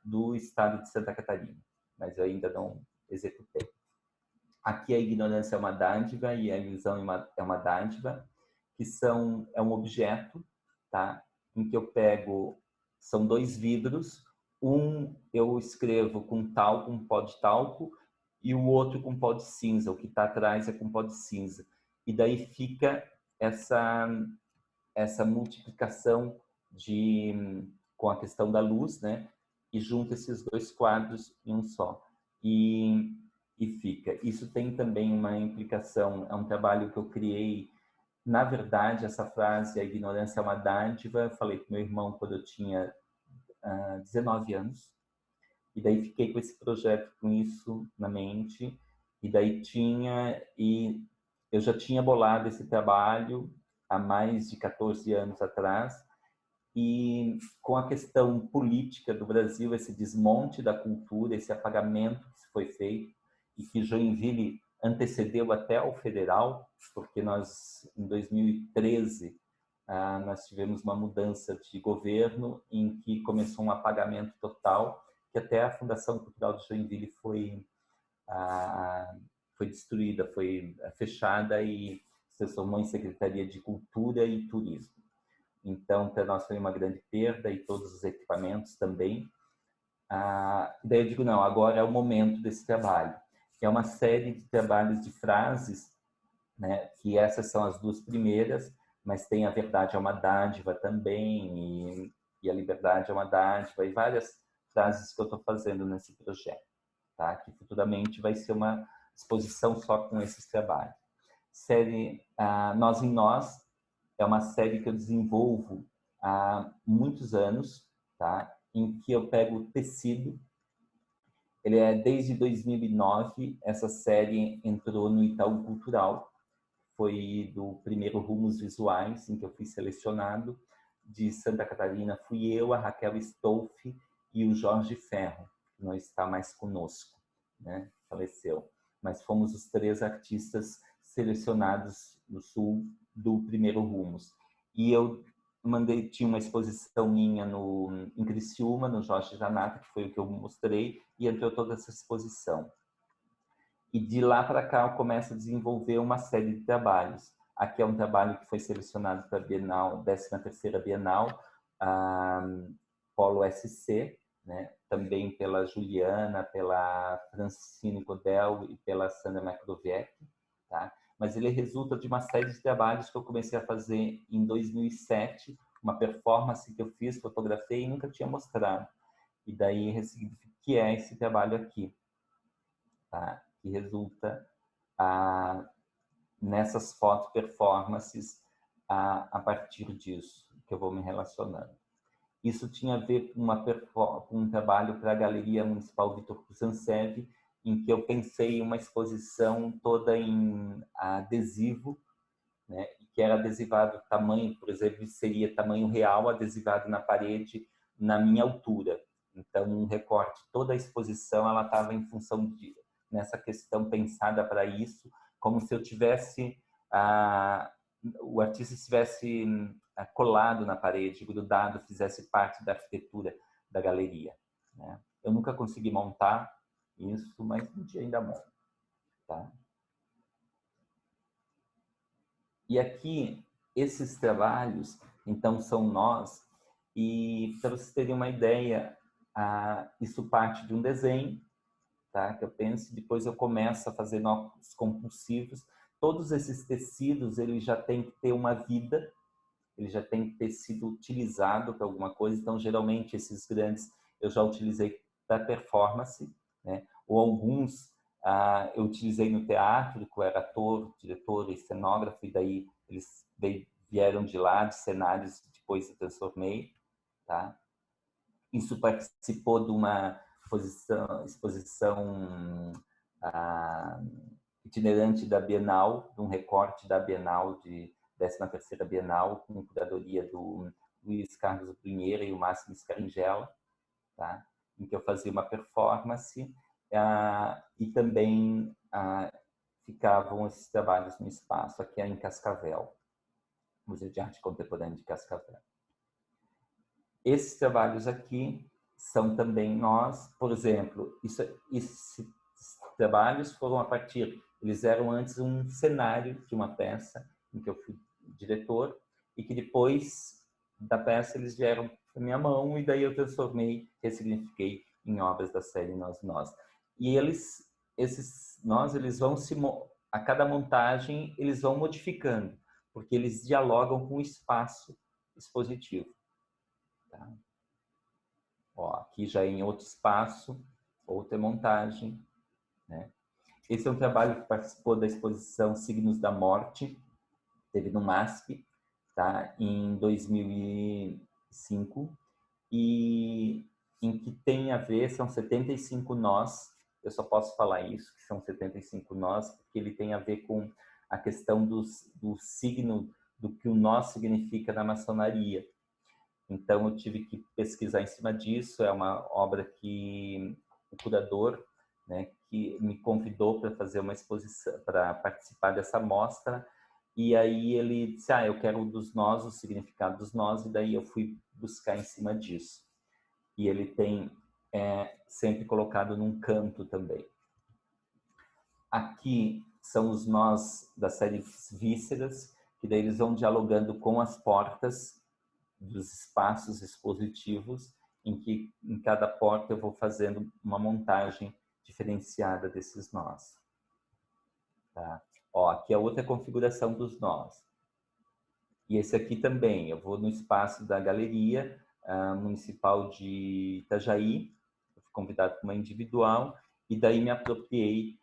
do estado de Santa Catarina, mas eu ainda não executei. Aqui a ignorância é uma dádiva e a ilusão é uma dádiva, que é um objeto, tá? Em que eu pego, são 2 vidros, eu escrevo com talco, um pó de talco, e o outro com pó de cinza, o que está atrás é com pó de cinza. E daí fica essa multiplicação com a questão da luz, né? E junta esses 2 quadros em um só. E fica. Isso tem também uma implicação, é um trabalho que eu criei. Na verdade, essa frase, a ignorância é uma dádiva, eu falei com meu irmão quando eu tinha 19 anos. E daí fiquei com esse projeto, com isso na mente. E daí eu já tinha bolado esse trabalho, há mais de 14 anos atrás, e com a questão política do Brasil, esse desmonte da cultura, esse apagamento que foi feito, e que Joinville antecedeu até ao federal, porque nós, em 2013, nós tivemos uma mudança de governo em que começou um apagamento total, que até a Fundação Cultural de Joinville foi destruída, foi fechada e se transformou em Secretaria de Cultura e Turismo. Então, para nós foi uma grande perda e todos os equipamentos também. Daí eu digo, não, agora é o momento desse trabalho. É uma série de trabalhos de frases, né, que essas são as duas primeiras, mas tem a verdade é uma dádiva também, e a liberdade é uma dádiva, e várias frases que eu estou fazendo nesse projeto, tá? Que futuramente vai ser uma exposição só com esses trabalhos. Série Nós em Nós é uma série que eu desenvolvo há muitos anos, tá? Em que eu pego o tecido. Ele é desde 2009, essa série entrou no Itaú Cultural, foi do primeiro Rumos Visuais, em que eu fui selecionado. De Santa Catarina fui eu, a Raquel Stolfi e o Jorge Ferro, que não está mais conosco, né? Faleceu. Mas fomos os 3 artistas selecionados do Sul do primeiro Rumos. E eu tinha uma exposição minha em Criciúma, no Jorge Janata, que foi o que eu mostrei, e entrou toda essa exposição. E de lá para cá eu começo a desenvolver uma série de trabalhos. Aqui é um trabalho que foi selecionado para a Bienal, 13ª Bienal, Polo SC, né? Também pela Juliana, pela Francine Godel e pela Sandra Macroviec, tá? Mas ele resulta de uma série de trabalhos que eu comecei a fazer em 2007, uma performance que eu fiz, fotografei e nunca tinha mostrado. E daí, que é esse trabalho aqui, tá? Que resulta nessas foto performances a partir disso, que eu vou me relacionando. Isso tinha a ver com um trabalho para a Galeria Municipal Vitor Kusansev, em que eu pensei uma exposição toda em adesivo, né, que era adesivado tamanho, por exemplo, seria tamanho real adesivado na parede na minha altura. Então, um recorte, toda a exposição ela estava em função nessa questão pensada para isso, como se eu tivesse o artista estivesse colado na parede, grudado, fizesse parte da arquitetura da galeria, né? Eu nunca consegui montar isso, mas um dia ainda monto, tá? E aqui, esses trabalhos, então, são nós, e para vocês terem uma ideia, isso parte de um desenho, tá? Que eu penso, depois eu começo a fazer novos compulsivos. Todos esses tecidos, eles já têm que ter uma vida, ele já tem que ter sido utilizado para alguma coisa. Então, geralmente, esses grandes eu já utilizei para performance, né? Ou alguns eu utilizei no teatro, que eu era ator, diretor e cenógrafo, e daí eles vieram de lá, de cenários, depois eu transformei, tá? Isso participou de uma exposição itinerante da Bienal, de um recorte da Bienal, de 13ª Bienal, com curadoria do Luiz Carlos Brunheira e o Máximo Scaringella, tá? Em que eu fazia uma performance e também ficavam esses trabalhos no espaço, aqui em Cascavel, Museu de Arte Contemporânea de Cascavel. Esses trabalhos aqui são também nós, por exemplo, esses trabalhos foram eles eram antes um cenário de uma peça em que eu fui diretor e que depois da peça eles vieram para minha mão e daí eu transformei, ressignifiquei em obras da série Nós. E esses nós, eles vão a cada montagem eles vão modificando, porque eles dialogam com o espaço expositivo. Tá? Ó, aqui já em outro espaço, outra montagem, né? Esse é um trabalho que participou da exposição Signos da Morte, teve no MASP, tá? Em 2005, e em que tem a ver, são 75 nós, eu só posso falar isso, que são 75 nós, porque ele tem a ver com a questão do signo do que o nó significa na maçonaria. Então, eu tive que pesquisar em cima disso. É uma obra que o curador, né, que me convidou para fazer uma exposição, para participar dessa mostra. E aí ele disse, eu quero dos nós, o significado dos nós, e daí eu fui buscar em cima disso. E ele tem sempre colocado num canto também. Aqui são os nós da série Vísceras, que daí eles vão dialogando com as portas dos espaços expositivos, em que em cada porta eu vou fazendo uma montagem diferenciada desses nós. Tá? Aqui é outra configuração dos nós. E esse aqui também, eu vou no espaço da Galeria Municipal de Itajaí, eu fui convidado para uma individual, e daí me apropriei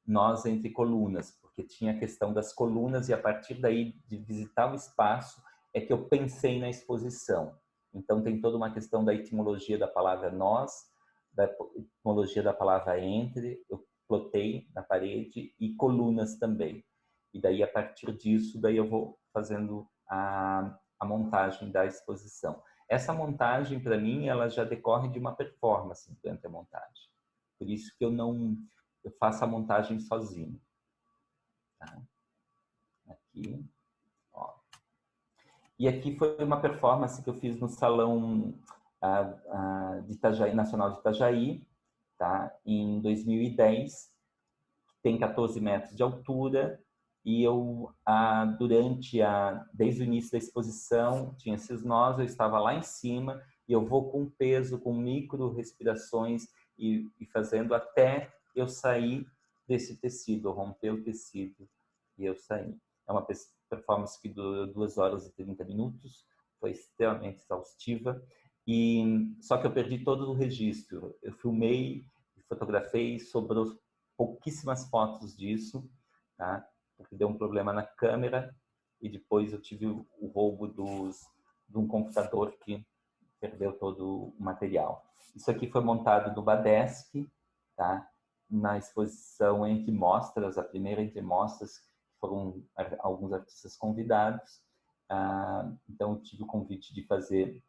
nós entre colunas, porque tinha a questão das colunas, e a partir daí de visitar o espaço é que eu pensei na exposição. Então tem toda uma questão da etimologia da palavra nós, da etimologia da palavra entre, eu plotei na parede, e colunas também. E daí, a partir disso, daí eu vou fazendo a montagem da exposição. Essa montagem, para mim, ela já decorre de uma performance durante a montagem. Por isso que eu faço a montagem sozinho. Tá? Aqui, ó. E aqui foi uma performance que eu fiz no Salão de Itajaí, Nacional de Itajaí, tá? Em 2010. Tem 14 metros de altura, e eu, desde o início da exposição, tinha esses nós, eu estava lá em cima, e eu vou com peso, com micro respirações, e fazendo até eu sair desse tecido, eu romper o tecido, e eu sair. É uma performance que durou 2 horas e 30 minutos, foi extremamente exaustiva, só que eu perdi todo o registro. Eu filmei, fotografei, sobrou pouquíssimas fotos disso, tá? Porque deu um problema na câmera, e depois eu tive o roubo de um computador que perdeu todo o material. Isso aqui foi montado no Badesc, tá? Na exposição Entre Mostras, a primeira Entre Mostras, foram alguns artistas convidados. Então eu tive o convite de fazer,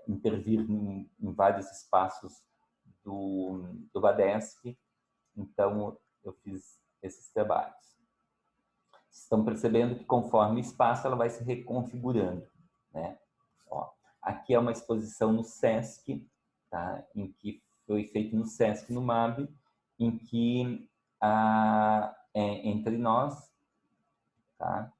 intervir em vários espaços do Badesc. Então, eu fiz esses trabalhos. Vocês estão percebendo que conforme o espaço, ela vai se reconfigurando, né? Aqui é uma exposição no Sesc, tá? Em que foi feito no Sesc, no MAB, em que Entre Nós, tá?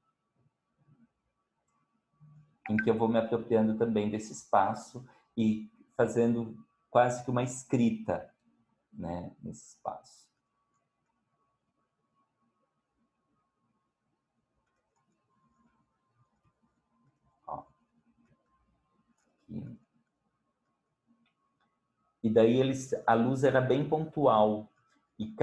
Em que eu vou me apropriando também desse espaço e fazendo quase que uma escrita, né, nesse espaço. E daí a luz era bem pontual, e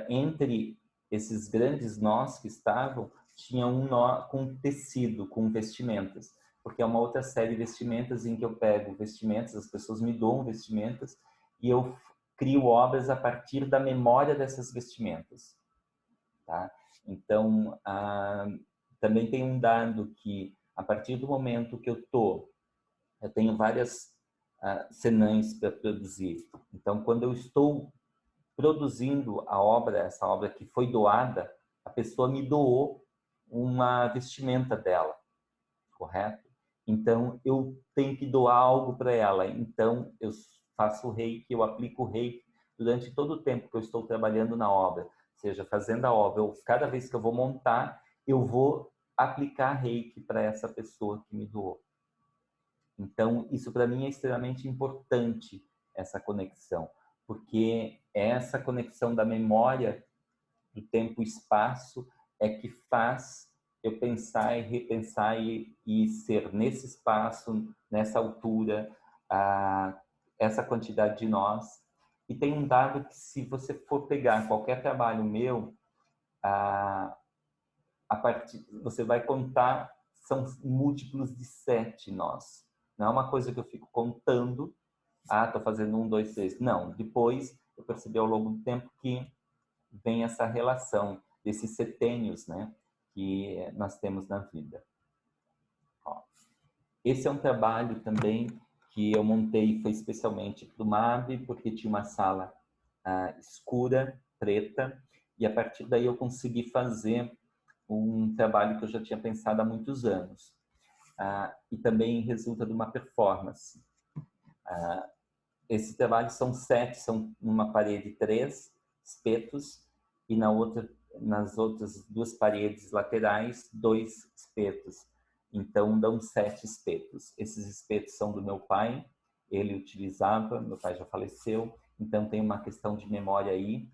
entre esses grandes nós que estavam, tinha um nó com tecido, com vestimentas, porque é uma outra série de vestimentas em que eu pego vestimentas, as pessoas me doam vestimentas, e eu crio obras a partir da memória dessas vestimentas, tá? Então, também tem um dado que, a partir do momento que eu tenho várias senãs para produzir. Então, quando eu estou produzindo essa obra que foi doada, a pessoa me doou uma vestimenta dela, correto? Então, eu tenho que doar algo para ela. Então, eu faço o reiki, eu aplico o reiki durante todo o tempo que eu estou trabalhando na obra, seja fazendo a obra, ou cada vez que eu vou montar, eu vou aplicar reiki para essa pessoa que me doou. Então, isso para mim é extremamente importante, essa conexão, porque essa conexão da memória do tempo e espaço é que faz eu pensar e repensar e ser nesse espaço, nessa altura, essa quantidade de nós. E tem um dado que, se você for pegar qualquer trabalho meu, você vai contar, são múltiplos de 7 nós. Não é uma coisa que eu fico contando, estou fazendo 1, 2, 3. Não, depois eu percebi ao longo do tempo que vem essa relação desses setênios, né? que nós temos na vida. Ó, esse é um trabalho também que eu montei, foi especialmente para o MAB, porque tinha uma sala escura, preta, e a partir daí eu consegui fazer um trabalho que eu já tinha pensado há muitos anos. E também resulta de uma performance. Esses trabalhos são 7, são numa parede 3 espetos e nas outras 2 paredes laterais 2 espetos. Então dão 7 espetos. Esses espetos são do meu pai, ele utilizava, meu pai já faleceu, então tem uma questão de memória aí.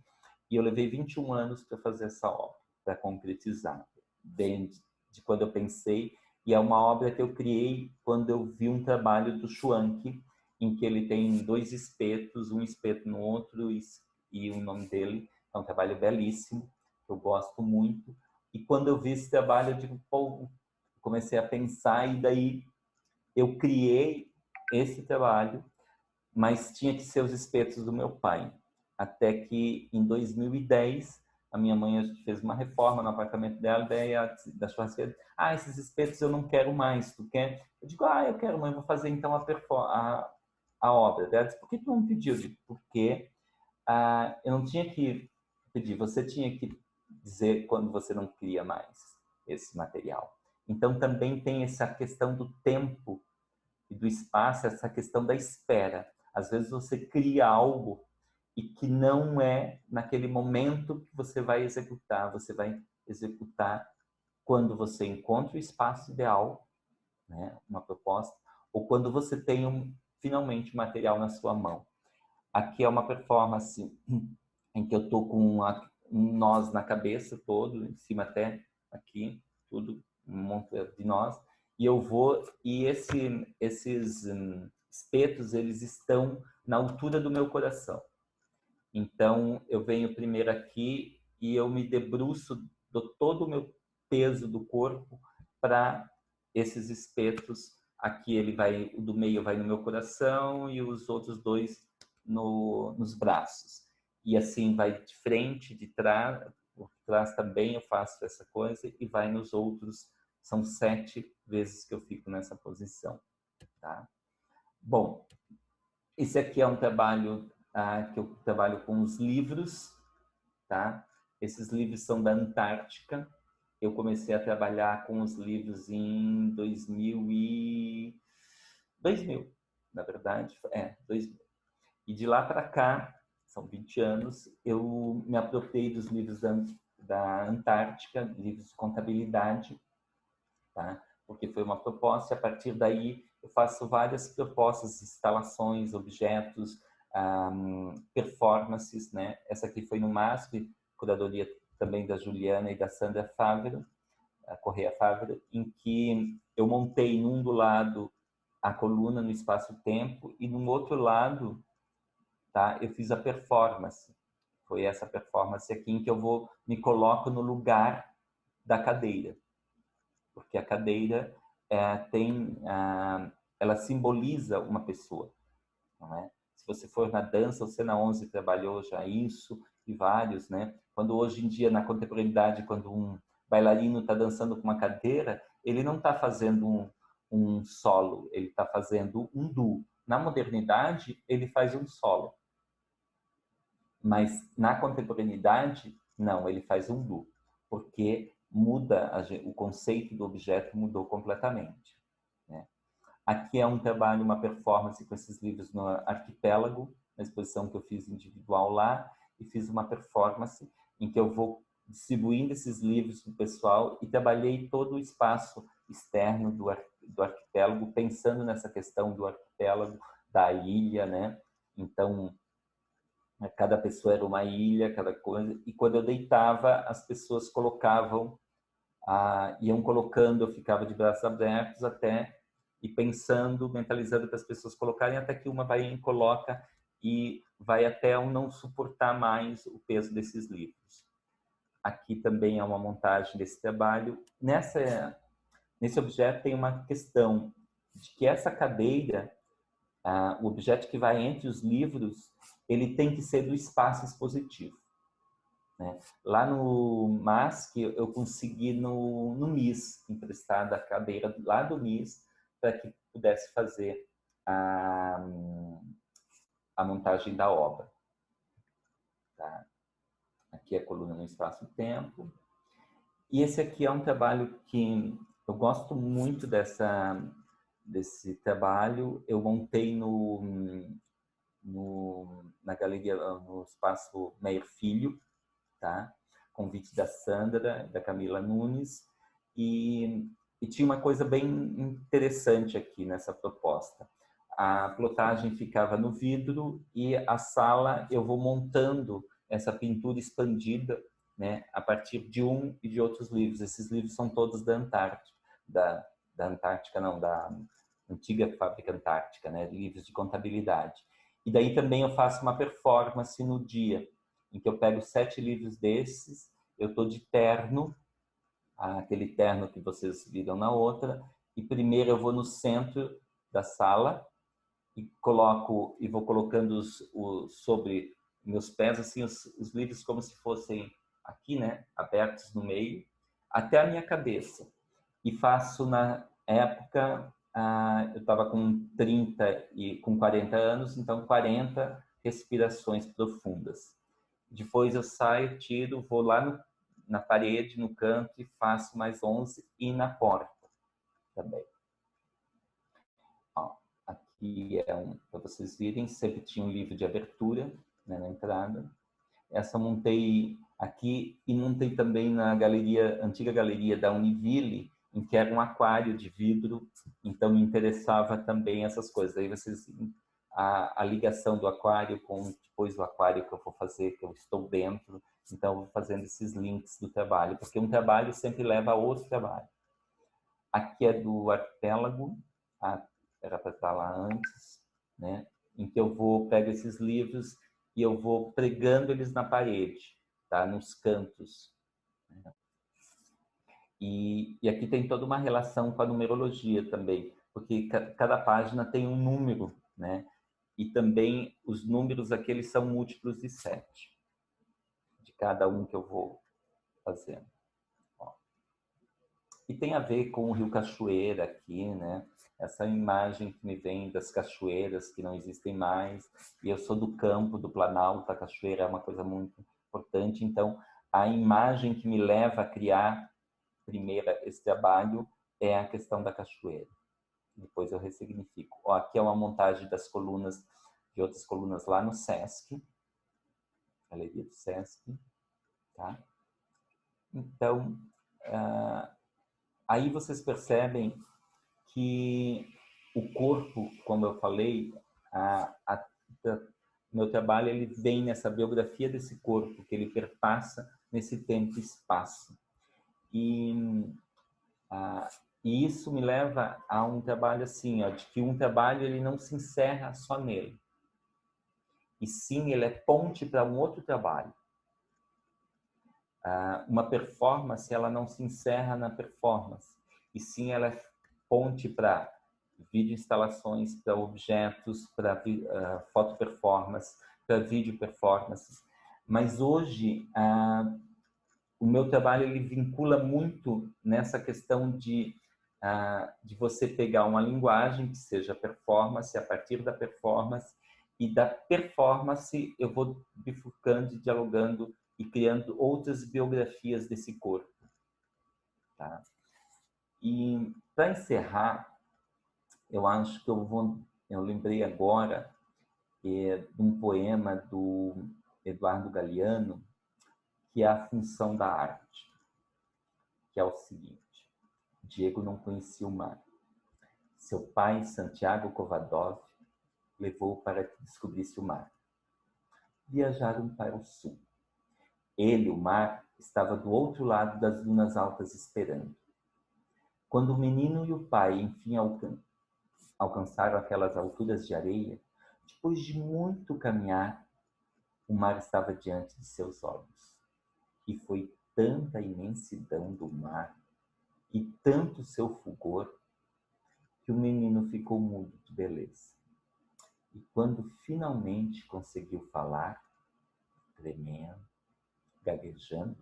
E eu levei 21 anos para fazer essa obra, para concretizar, desde quando eu pensei. E é uma obra que eu criei quando eu vi um trabalho do Schwanck, em que ele tem 2 espetos, um espeto no outro e o nome dele. É um trabalho belíssimo, que eu gosto muito. E quando eu vi esse trabalho, eu digo, pô, comecei a pensar e daí eu criei esse trabalho, mas tinha que ser os espetos do meu pai. Até que em 2010 a minha mãe fez uma reforma no apartamento dela, daí da churrasqueira, esses espetos eu não quero mais, tu quer? Eu digo, eu quero, mãe, vou fazer então a obra. Ela disse, por que tu não pediu? Eu digo, porque eu não tinha que pedir, você tinha que dizer quando você não queria mais esse material. Então também tem essa questão do tempo e do espaço, essa questão da espera. Às vezes você cria algo e que não é naquele momento que você vai executar quando você encontra o espaço ideal, né, uma proposta, ou quando você tem finalmente o material na sua mão. Aqui é uma performance em que eu estou com um nós na cabeça todo, em cima até aqui, tudo, um monte de nós, e eu vou, e esses espetos, eles estão na altura do meu coração. Então, eu venho primeiro aqui e eu me debruço, dou todo o meu peso do corpo para esses espetos. Aqui o do meio vai no meu coração e os outros 2 nos braços. E assim vai de frente, de trás, por trás também eu faço essa coisa e vai nos outros. São 7 vezes que eu fico nessa posição, tá? Bom, esse aqui é um trabalho que eu trabalho com os livros, tá? Esses livros são da Antártica. Eu comecei a trabalhar com os livros em 2000, na verdade, 2000. E de lá para cá, são 20 anos, eu me apropriei dos livros da Antártica, livros de contabilidade, tá? Porque foi uma proposta, e a partir daí eu faço várias propostas, instalações, objetos, performances, né? Essa aqui foi no MASP, curadoria também da Juliana e da Sandra Fávero, a Correia Fávero, em que eu montei num do lado a coluna no espaço-tempo e no outro lado, tá? Eu fiz a performance. Foi essa performance aqui em que eu me coloco no lugar da cadeira, porque a cadeira ela simboliza uma pessoa, não é? Se você for na dança, você na 11 trabalhou já isso e vários, né? Quando hoje em dia na contemporaneidade, quando um bailarino está dançando com uma cadeira, ele não está fazendo um solo, ele está fazendo um duo. Na modernidade, ele faz um solo, mas na contemporaneidade, não, ele faz um duo, porque muda o conceito do objeto mudou completamente, né? Aqui é um trabalho, uma performance com esses livros no Arquipélago, na exposição que eu fiz individual lá, e fiz uma performance em que eu vou distribuindo esses livros para o pessoal e trabalhei todo o espaço externo do arquipélago, pensando nessa questão do arquipélago, da ilha, né? Então, cada pessoa era uma ilha, cada coisa, e quando eu deitava, as pessoas colocavam, iam colocando, eu ficava de braços abertos até, e pensando, mentalizando para as pessoas colocarem, até que uma vai e coloca, e vai até eu não suportar mais o peso desses livros. Aqui também é uma montagem desse trabalho. Nesse objeto tem uma questão de que essa cadeira, o objeto que vai entre os livros, ele tem que ser do espaço expositivo, né? Lá no MASC, eu consegui no MIS, emprestada a cadeira lá do MIS, para que pudesse fazer a montagem da obra. Tá? Aqui é a coluna no espaço-tempo. E esse aqui é um trabalho que eu gosto muito desse trabalho. Eu montei na galeria, no espaço Meyer Filho, tá? Convite da Sandra, da Camila Nunes, e tinha uma coisa bem interessante aqui nessa proposta. A plotagem ficava no vidro e a sala eu vou montando essa pintura expandida, né, a partir de um e de outros livros. Esses livros são todos da Antártica, da Antártica não, da antiga fábrica Antártica, né, livros de contabilidade. E daí também eu faço uma performance no dia, em que eu pego 7 livros desses, eu estou de terno, aquele terno que vocês viram na outra, e primeiro eu vou no centro da sala e vou colocando sobre meus pés assim os livros como se fossem aqui, né, abertos no meio, até a minha cabeça. E faço na época, eu estava com 30 e com 40 anos, então 40 respirações profundas. Depois eu saio, tiro, vou lá na parede, no canto e faço mais 11 e na porta também. Ó, aqui é para vocês verem, sempre tinha um livro de abertura, né, na entrada. Essa eu montei aqui e montei também na antiga galeria da Univille, em que era um aquário de vidro, então me interessava também essas coisas. Aí vocês a ligação do aquário com depois do aquário que eu vou fazer, que eu estou dentro, então eu vou fazendo esses links do trabalho, porque um trabalho sempre leva a outro trabalho. Aqui é do arquipélago, era para estar lá antes, né? Em que eu pego esses livros e eu vou pregando eles na parede, tá? Nos cantos. E aqui tem toda uma relação com a numerologia também, porque cada página tem um número, né? E também os números aqui eles são múltiplos de 7, de cada um que eu vou fazendo. Ó. E tem a ver com o Rio Cachoeira aqui, né? Essa imagem que me vem das cachoeiras que não existem mais, e eu sou do campo, do Planalto, a cachoeira é uma coisa muito importante, então a imagem que me leva a criar primeiro esse trabalho é a questão da cachoeira. Depois eu ressignifico. Ó, aqui é uma montagem das colunas, de outras colunas lá no Sesc, galeria do Sesc, tá? Então, aí vocês percebem que o corpo, como eu falei, meu trabalho ele vem nessa biografia desse corpo, que ele perpassa nesse tempo e espaço. E isso me leva a um trabalho assim, ó, de que um trabalho ele não se encerra só nele. E sim, ele é ponte para um outro trabalho. Uma performance, ela não se encerra na performance. E sim, ela é ponte para vídeo instalações, para objetos, para foto performance, para vídeo performances. Mas hoje, o meu trabalho ele vincula muito nessa questão de você pegar uma linguagem que seja performance, a partir da performance, e da performance eu vou bifurcando, dialogando e criando outras biografias desse corpo. Tá? E para encerrar, eu acho que eu lembrei agora de um poema do Eduardo Galeano, que é A Função da Arte, que é o seguinte: Diego não conhecia o mar. Seu pai, Santiago Covadov, levou-o para que descobrisse o mar. Viajaram para o sul. Ele, o mar, estava do outro lado das dunas altas esperando. Quando o menino e o pai, enfim, alcançaram aquelas alturas de areia, depois de muito caminhar, o mar estava diante de seus olhos. E foi tanta a imensidão do mar e tanto seu fulgor que o menino ficou mudo de beleza. E quando finalmente conseguiu falar, tremendo, gaguejando,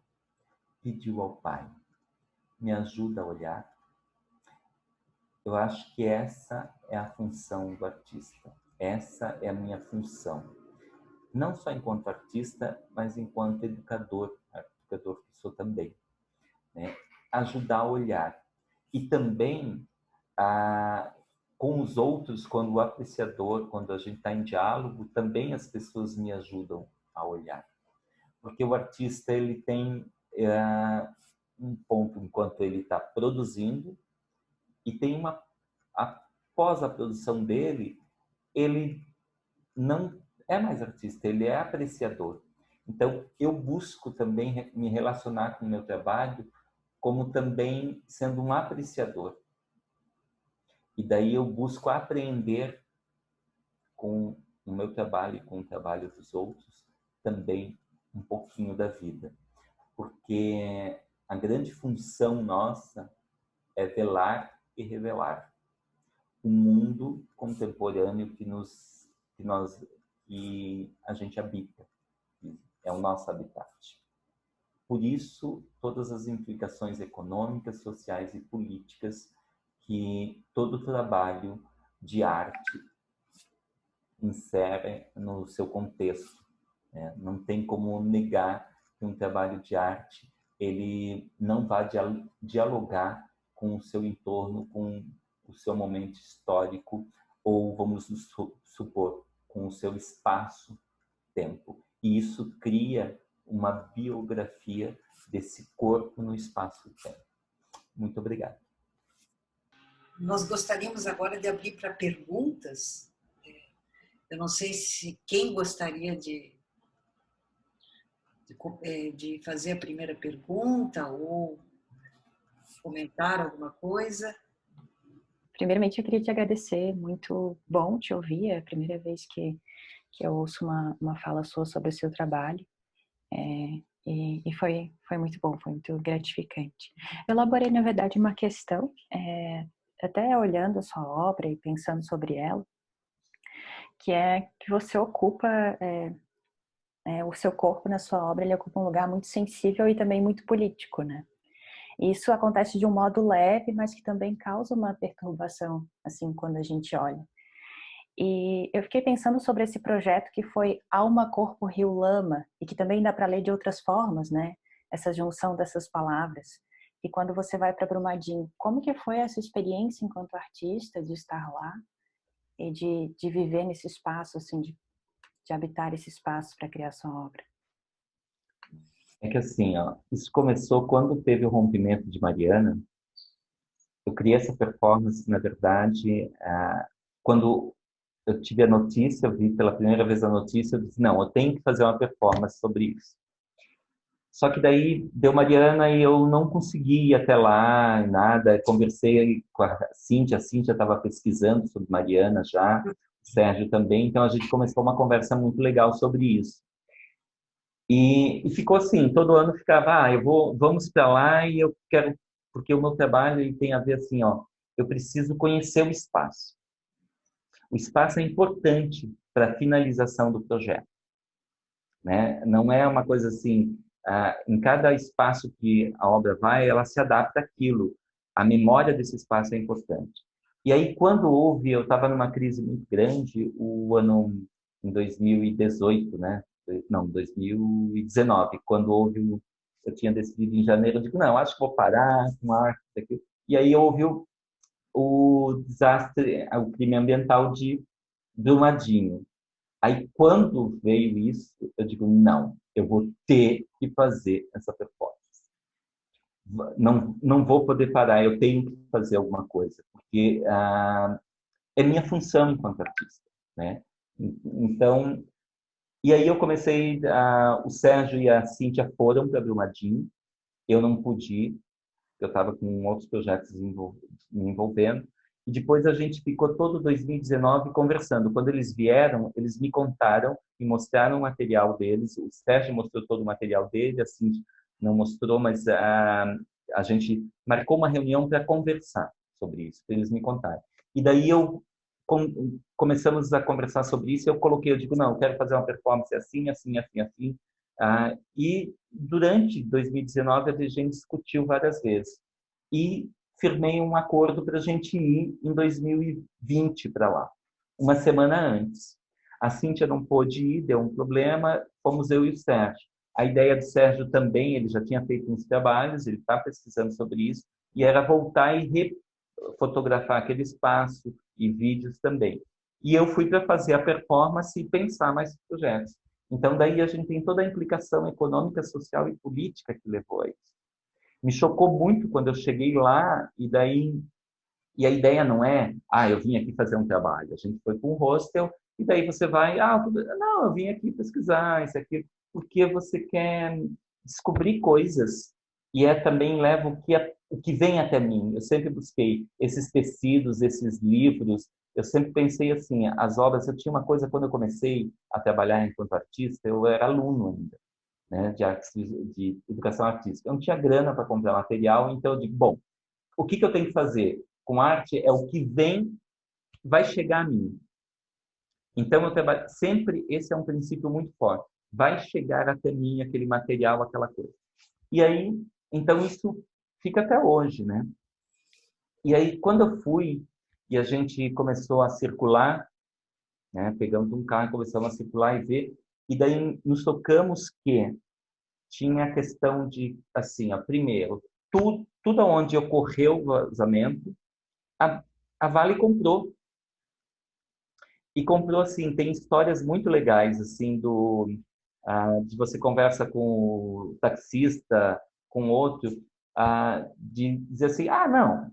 pediu ao pai: me ajuda a olhar. Eu acho que essa é a função do artista. Essa é a minha função. Não só enquanto artista, mas enquanto educador que sou também, né? Ajudar a olhar. E também com os outros, quando o apreciador, quando a gente está em diálogo, também as pessoas me ajudam a olhar. Porque o artista, ele tem um ponto enquanto ele está produzindo, e tem após a produção dele, ele não é mais artista, ele é apreciador. Então, eu busco também me relacionar com o meu trabalho como também sendo um apreciador. E daí eu busco aprender com o meu trabalho e com o trabalho dos outros também um pouquinho da vida. Porque a grande função nossa é velar e revelar o mundo contemporâneo que a gente habita, é o nosso habitat. Por isso, todas as implicações econômicas, sociais e políticas que todo trabalho de arte insere no seu contexto, né? Não tem como negar que um trabalho de arte ele não vai dialogar com o seu entorno, com o seu momento histórico, ou vamos supor, com o seu espaço-tempo. E isso cria uma biografia desse corpo no espaço-tempo. Muito obrigado. Nós gostaríamos agora de abrir para perguntas. Eu não sei se quem gostaria de fazer a primeira pergunta ou comentar alguma coisa. Primeiramente, eu queria te agradecer, muito bom te ouvir, é a primeira vez que eu ouço uma fala sua sobre o seu trabalho, e foi muito bom, foi muito gratificante. Eu elaborei, na verdade, uma questão, até olhando a sua obra e pensando sobre ela, que é que você ocupa, o seu corpo na sua obra, ele ocupa um lugar muito sensível e também muito político, né? Isso acontece de um modo leve, mas que também causa uma perturbação, assim, quando a gente olha. E eu fiquei pensando sobre esse projeto que foi Alma, Corpo, Rio, Lama, e que também dá para ler de outras formas, né? Essa junção dessas palavras. E quando você vai para Brumadinho, como que foi essa experiência enquanto artista, de estar lá e de viver nesse espaço, assim, de habitar esse espaço para criar sua obra? É que assim, ó, isso começou quando teve o rompimento de Mariana. Eu criei essa performance, na verdade, quando eu tive a notícia, eu vi pela primeira vez a notícia, eu disse, não, eu tenho que fazer uma performance sobre isso. Só que daí deu Mariana e eu não consegui ir até lá, nada. Conversei com a Cíntia estava pesquisando sobre Mariana já, o Sérgio também, então a gente começou uma conversa muito legal sobre isso. E ficou assim, todo ano ficava, vamos para lá e eu quero, porque o meu trabalho ele tem a ver assim, ó, eu preciso conhecer o espaço. O espaço é importante para a finalização do projeto, né? Não é uma coisa assim, em cada espaço que a obra vai, ela se adapta àquilo. A memória desse espaço é importante. E aí, quando eu estava numa crise muito grande, o ano em 2018, né? Não, 2019, quando eu tinha decidido em janeiro, eu digo, não, acho que vou parar com a arte, aqui. E aí houve o desastre, o crime ambiental de Brumadinho. Aí, quando veio isso, eu digo, não, eu vou ter que fazer essa performance. Não vou poder parar, eu tenho que fazer alguma coisa, porque é minha função enquanto artista, né? Então, e aí eu comecei, o Sérgio e a Cíntia foram para Brumadinho, eu não pude ir, eu estava com outros projetos me envolvendo, e depois a gente ficou todo 2019 conversando. Quando eles vieram, eles me contaram e mostraram o material deles, o Sérgio mostrou todo o material dele, a Cíntia não mostrou, mas a gente marcou uma reunião para conversar sobre isso, para eles me contarem. E daí começamos a conversar sobre isso, eu digo, não, eu quero fazer uma performance assim, assim, assim, assim. E durante 2019, a gente discutiu várias vezes. E firmei um acordo para a gente ir em 2020 para lá, uma semana antes. A Cíntia não pôde ir, deu um problema, fomos eu e o Sérgio. A ideia do Sérgio também, ele já tinha feito uns trabalhos, ele está pesquisando sobre isso, e era voltar e fotografar aquele espaço e vídeos também. E eu fui para fazer a performance e pensar mais projetos. Então, daí a gente tem toda a implicação econômica, social e política que levou a isso. Me chocou muito quando eu cheguei lá e a ideia não é, eu vim aqui fazer um trabalho. A gente foi para um hostel e daí você vai, não, eu vim aqui pesquisar isso aqui, porque você quer descobrir coisas e também leva o que vem até mim. Eu sempre busquei esses tecidos, esses livros. Eu sempre pensei assim, as obras. Eu tinha uma coisa quando eu comecei a trabalhar enquanto artista, eu era aluno ainda, né, de educação artística. Eu não tinha grana para comprar material, então eu digo, bom, o que eu tenho que fazer com arte é o que vem, vai chegar a mim. Então eu trabalho sempre, esse é um princípio muito forte. Vai chegar até mim aquele material, aquela coisa. E aí, então isso fica até hoje, né? E aí quando eu fui e a gente começou a circular, né, pegamos um carro, começamos a circular e ver, e daí nos tocamos que tinha a questão de, assim, primeiro, tudo onde ocorreu o vazamento, a Vale comprou. E comprou, assim, tem histórias muito legais, assim, de você conversa com o taxista, com outro, de dizer assim, não,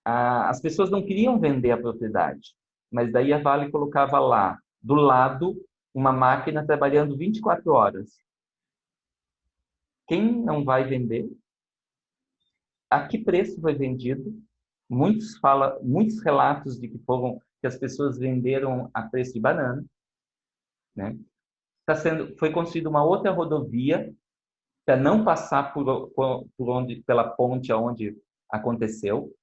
as pessoas não queriam vender a propriedade, mas daí a Vale colocava lá, do lado, uma máquina trabalhando 24 horas. Quem não vai vender? A que preço foi vendido? Muitos relatos de que as pessoas venderam a preço de banana, né? Foi construída uma outra rodovia para não passar pela ponte aonde aconteceu,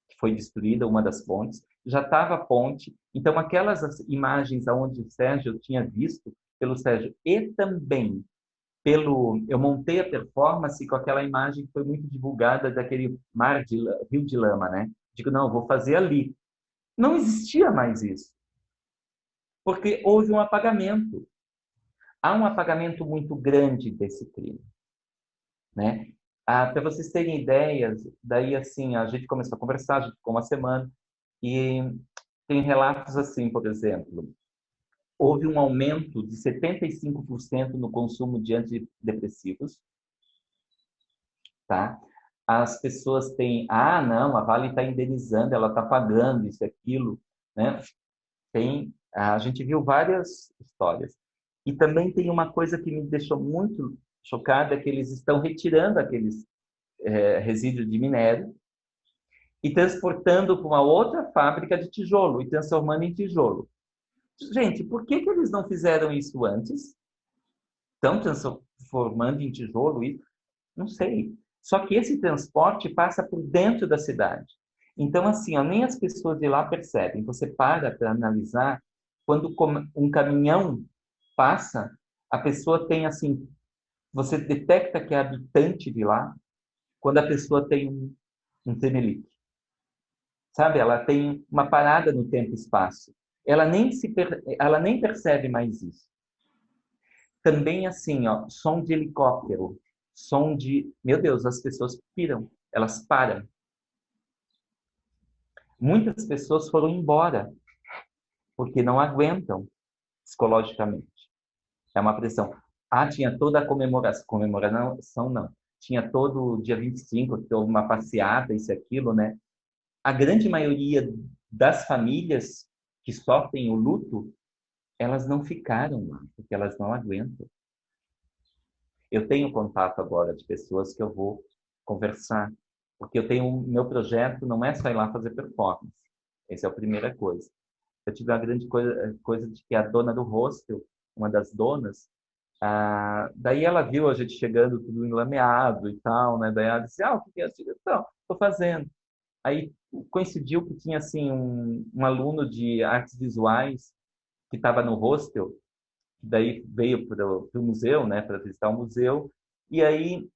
que foi destruída uma das pontes. Já estava a ponte, então aquelas imagens aonde o Sérgio tinha visto pelo Sérgio e também eu montei a performance com aquela imagem que foi muito divulgada daquele rio de lama, né? Digo, não, eu vou fazer ali. Não existia mais isso, porque houve um apagamento. Há um apagamento muito grande desse crime, né? Para vocês terem ideias, daí assim, a gente começou a conversar, a gente ficou uma semana, e tem relatos assim, por exemplo, houve um aumento de 75% no consumo de antidepressivos, tá? As pessoas têm, não, a Vale está indenizando, ela está pagando isso, aquilo, né? A gente viu várias histórias. E também tem uma coisa que me deixou muito chocada, que eles estão retirando aqueles resíduos de minério e transportando para uma outra fábrica de tijolo e transformando em tijolo. Gente, por que eles não fizeram isso antes? Estão transformando em tijolo isso? Não sei. Só que esse transporte passa por dentro da cidade. Então, assim, nem as pessoas de lá percebem. Você para analisar, quando um caminhão passa, a pessoa tem, assim, você detecta que é habitante de lá, quando a pessoa tem um tremelique. Sabe? Ela tem uma parada no tempo e espaço. Ela nem percebe mais isso. Também, assim, som de helicóptero, som de... Meu Deus, as pessoas piram, elas param. Muitas pessoas foram embora, porque não aguentam psicologicamente. É uma pressão. Tinha toda a comemoração não. Tinha todo o dia 25, que houve uma passeata, isso e aquilo, né? A grande maioria das famílias que sofrem o luto, elas não ficaram lá, porque elas não aguentam. Eu tenho contato agora de pessoas que eu vou conversar, porque eu tenho meu projeto, não é só ir lá fazer performance. Essa é a primeira coisa. Eu tive uma grande coisa de que a dona do hostel, uma das donas, daí ela viu a gente chegando tudo enlameado e tal, né? Daí ela disse, o que é isso? Então, estou fazendo. Aí coincidiu que tinha assim um aluno de artes visuais que estava no hostel, daí veio para o museu, né, para visitar o museu, E aí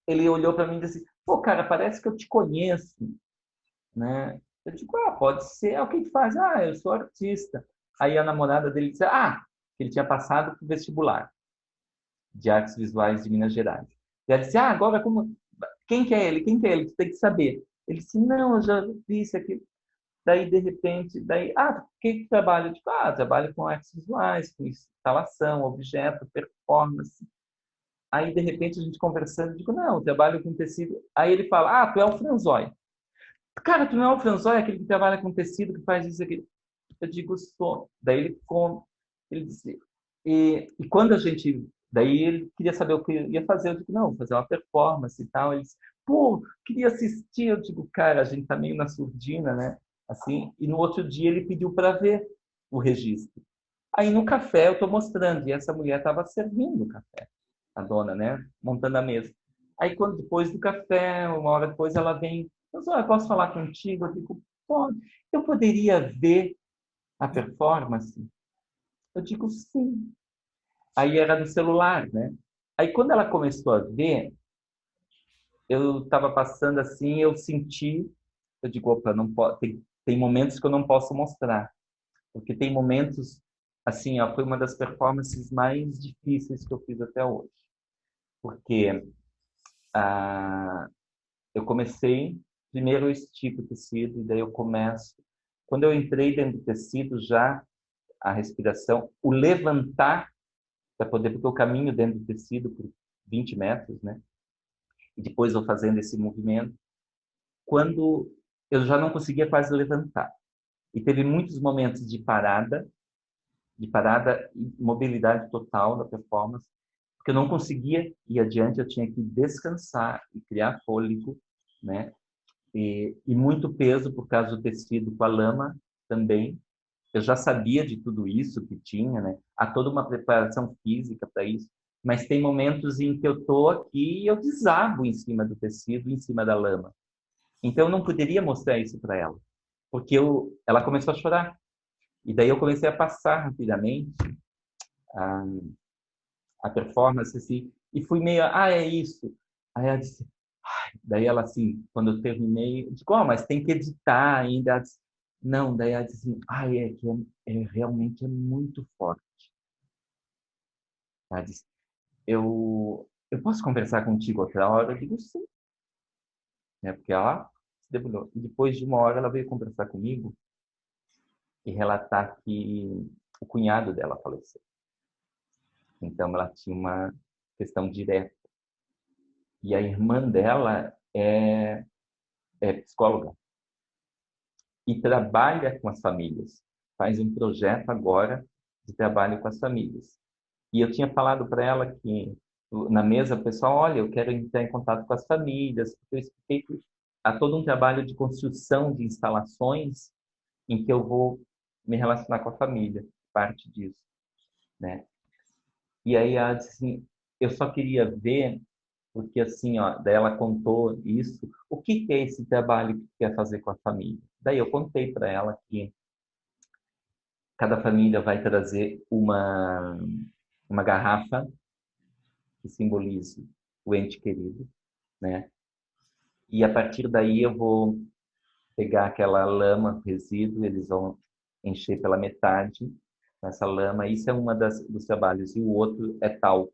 ele olhou para mim e disse: pô, cara, parece que eu te conheço, né? Eu digo: ah, pode ser. É o que faz? Ah, eu sou artista. Aí a namorada dele disse: ah, ele tinha passado para o vestibular de artes visuais de Minas Gerais. E ela disse: ah, agora como... Quem que é ele? Quem que é ele? Tu tem que saber. Ele disse: não, eu já vi isso aqui. Daí, de repente, o que trabalha? Eu digo: ah, trabalho com artes visuais, com instalação, objeto, performance. Aí, de repente, a gente conversando, eu digo: não, eu trabalho com tecido. Aí ele fala: ah, tu é o Franzói. Cara, tu não é o Franzói, aquele que trabalha com tecido, que faz isso aqui. Eu digo: sou. Daí ele ficou, ele disse, e quando a gente, daí ele queria saber o que eu ia fazer. Eu digo: não, vou fazer uma performance e tal. Ele disse: pô, queria assistir. Eu digo: cara, a gente tá meio na surdina, né? Assim, e no outro dia ele pediu para ver o registro. Aí no café eu tô mostrando, e essa mulher estava servindo o café, a dona, né? Montando a mesa. Aí quando depois do café, uma hora depois ela vem: eu posso falar contigo? Eu digo: pode. Eu poderia ver a performance? Eu digo: sim. Aí era no celular, né? Aí quando ela começou a ver, eu estava passando assim, eu senti, eu digo: opa, não pode, tem momentos que eu não posso mostrar, porque tem momentos assim, ó, foi uma das performances mais difíceis que eu fiz até hoje, porque ah, eu comecei, primeiro eu estico o tecido, e daí eu começo, quando eu entrei dentro do tecido, já a respiração, o levantar para poder, porque eu caminho dentro do tecido por 20 metros, né? E depois vou fazendo esse movimento. Quando eu já não conseguia quase levantar. E teve muitos momentos de parada e mobilidade total da performance, porque eu não conseguia ir adiante, eu tinha que descansar e criar fôlego, né? E muito peso por causa do tecido com a lama também. Eu já sabia de tudo isso que tinha, né? Há toda uma preparação física para isso, mas tem momentos em que eu estou aqui e eu desabo em cima do tecido, em cima da lama. Então eu não poderia mostrar isso para ela, porque ela começou a chorar. E daí eu comecei a passar rapidamente a, a performance assim, e fui meio: ah, é isso. Aí ela disse, daí ela assim, quando eu terminei, eu digo: oh, mas tem que editar ainda. Ela disse, não, daí ela disse assim: ah, é que realmente é muito forte. Ela disse, eu posso conversar contigo outra hora? Eu digo: sim, né? Porque ela se debulhou. E depois de uma hora ela veio conversar comigo e relatar que o cunhado dela faleceu. Então ela tinha uma questão direta. E a irmã dela é psicóloga e trabalha com as famílias. Faz um projeto agora de trabalho com as famílias. E eu tinha falado para ela que na mesa, o pessoal: olha, eu quero entrar em contato com as famílias, porque eu expliquei que há todo um trabalho de construção de instalações em que eu vou me relacionar com a família, parte disso, né? E aí ela disse assim: eu só queria ver, porque assim, ó, daí ela contou isso, o que é esse trabalho que quer fazer com a família. Daí eu contei para ela que cada família vai trazer uma garrafa que simbolize o ente querido, né? E a partir daí eu vou pegar aquela lama, resíduo, eles vão encher pela metade com essa lama. Isso é uma dos trabalhos. E o outro é talco.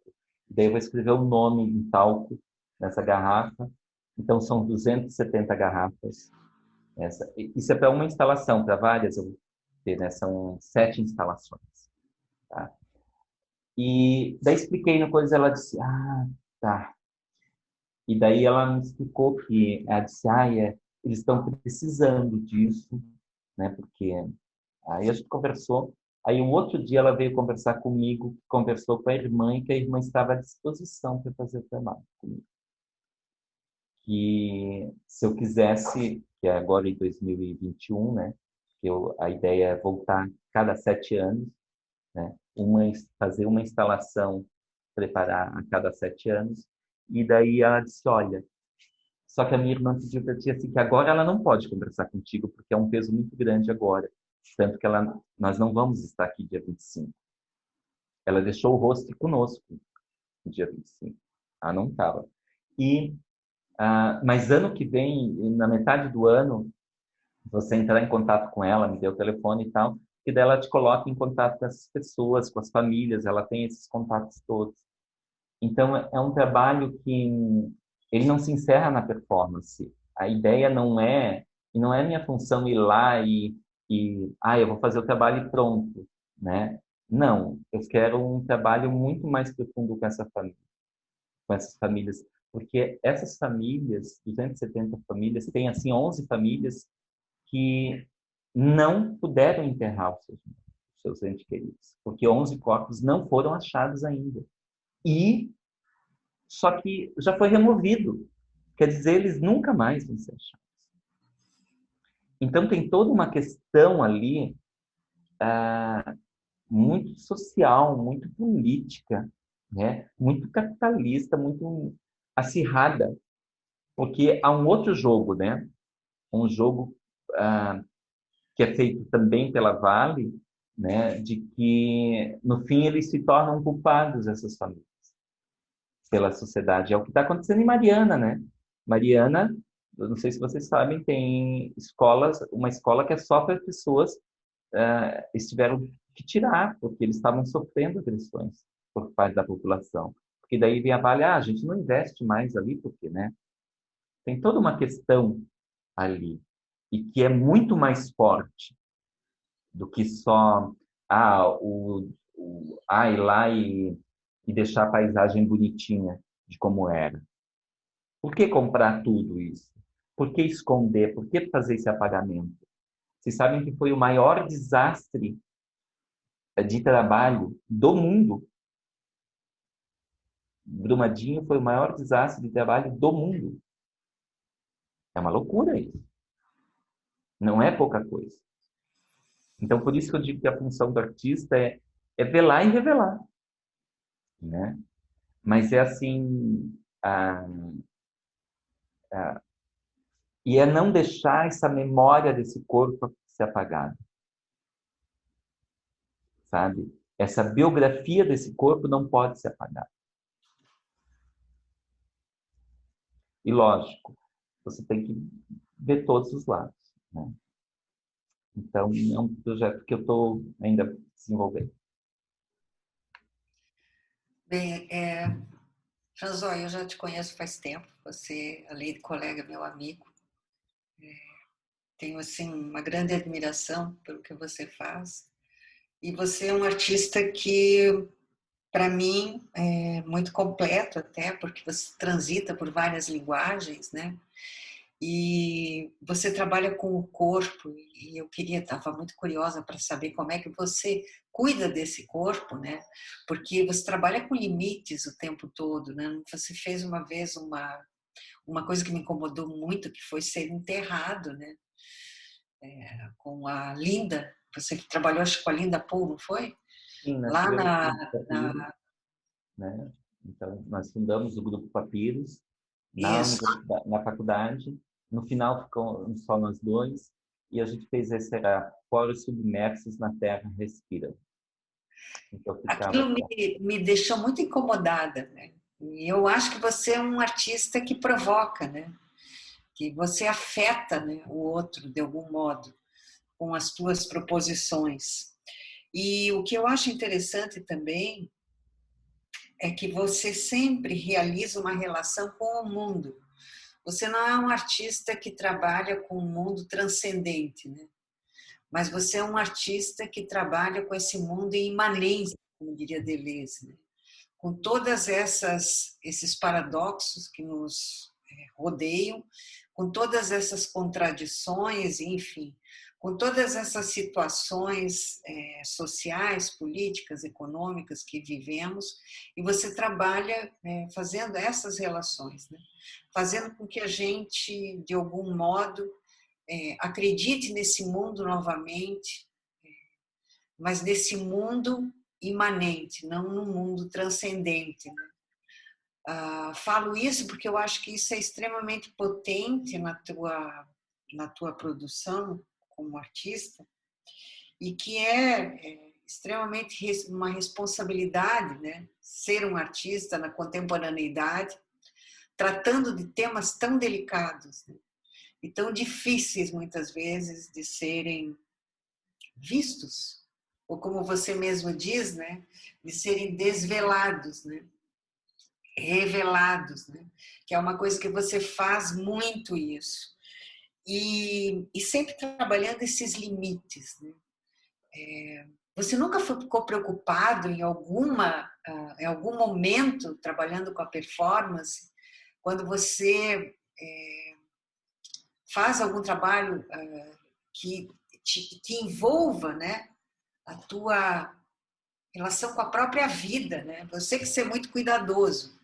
Daí eu vou escrever o nome em talco nessa garrafa. Então são 270 garrafas. Isso é para uma instalação, para várias eu vou ter, né? São 7 instalações. Tá? E daí expliquei na coisa, ela disse: ah, tá. E daí ela me explicou que ela disse: ah, eles estão precisando disso, né? Porque aí a gente conversou. Aí um outro dia ela veio conversar comigo, conversou com a irmã e que a irmã estava à disposição para fazer o trabalho comigo. Que se eu quisesse, que é agora em 2021, né? Que a ideia é voltar cada 7 anos, né? Fazer uma instalação, preparar a cada 7 anos. E daí ela disse: olha, só que a minha irmã pediu para ti assim, que agora ela não pode conversar contigo, porque é um peso muito grande agora. Tanto que nós não vamos estar aqui dia 25. Ela deixou o rosto conosco no dia 25. Ah, não estava. Mas ano que vem, na metade do ano, você entrar em contato com ela, me dê o telefone e tal, e daí ela te coloca em contato com essas pessoas, com as famílias, ela tem esses contatos todos. Então, é um trabalho que ele não se encerra na performance. A ideia não é, e não é minha função ir lá eu vou fazer o trabalho e pronto, né? Não, eu quero um trabalho muito mais profundo com essa família, com essas famílias, porque essas famílias, 270 famílias, tem assim 11 famílias que não puderam enterrar os seus entes queridos, porque 11 corpos não foram achados ainda. E só que já foi removido. Quer dizer, eles nunca mais vão ser achados. Então tem toda uma questão ali muito social, muito política, né? Muito capitalista, muito acirrada, porque há um outro jogo, né? Um jogo que é feito também pela Vale, né? De que no fim eles se tornam culpados, essas famílias, pela sociedade. É o que está acontecendo em Mariana, né? Mariana, eu não sei se vocês sabem, tem escolas, uma escola que é só para pessoas eles tiveram que tirar, porque eles estavam sofrendo agressões por parte da população. Porque daí vem a Vale, a gente não investe mais ali, porque, né? Tem toda uma questão ali, e que é muito mais forte do que só ir lá e deixar a paisagem bonitinha de como era. Por que comprar tudo isso? Por que esconder? Por que fazer esse apagamento? Vocês sabem que foi o maior desastre de trabalho do mundo. Brumadinho foi o maior desastre de trabalho do mundo. É uma loucura isso. Não é pouca coisa. Então, por isso que eu digo que a função do artista é velar e revelar, né? Mas é assim... e é não deixar essa memória desse corpo ser apagada. Sabe? Essa biografia desse corpo não pode ser apagada. E lógico, você tem que ver todos os lados, né? Então, é um projeto que eu estou ainda desenvolvendo. Bem, Franzói, eu já te conheço faz tempo. Você, além de colega, meu amigo. Tenho, assim, uma grande admiração pelo que você faz. E você é um artista que, para mim, é muito completo até, porque você transita por várias linguagens, né? E você trabalha com o corpo, e eu estava muito curiosa para saber como é que você cuida desse corpo, né? Porque você trabalha com limites o tempo todo, né? Você fez uma vez uma coisa que me incomodou muito, que foi ser enterrado, né? Com a Linda, você trabalhou acho, com a Linda Pool, não foi? Sim, nós Lá tivemos o Grupo Papiros, né? Então, nós fundamos o Grupo Papiros Isso. na faculdade. No final, ficamos só nós dois. E a gente fez esse, era Poros Submersos na Terra Respira. Então, ficava... Aquilo me deixou muito incomodada, né? E eu acho que você é um artista que provoca, né? Que você afeta, né, o outro de algum modo com as tuas proposições. E o que eu acho interessante também é que você sempre realiza uma relação com o mundo. Você não é um artista que trabalha com o mundo transcendente, né? Mas você é um artista que trabalha com esse mundo em imanência, como diria Deleuze, né? Com todas esses paradoxos que nos rodeiam, com todas essas contradições, enfim, com todas essas situações sociais, políticas, econômicas que vivemos, e você trabalha fazendo essas relações, né? Fazendo com que a gente, de algum modo, acredite nesse mundo novamente, mas nesse mundo imanente, não no mundo transcendente, né? Falo isso porque eu acho que isso é extremamente potente na tua produção como artista e que extremamente uma responsabilidade, né? Ser um artista na contemporaneidade, tratando de temas tão delicados, né? E tão difíceis, muitas vezes, de serem vistos, ou como você mesmo diz, né? De serem desvelados, né? Revelados, né? Que é uma coisa que você faz muito isso. E sempre trabalhando esses limites, né? Você nunca ficou preocupado em algum momento trabalhando com a performance, quando você faz algum trabalho que envolva, né, a tua relação com a própria vida, né? Você que ser muito cuidadoso.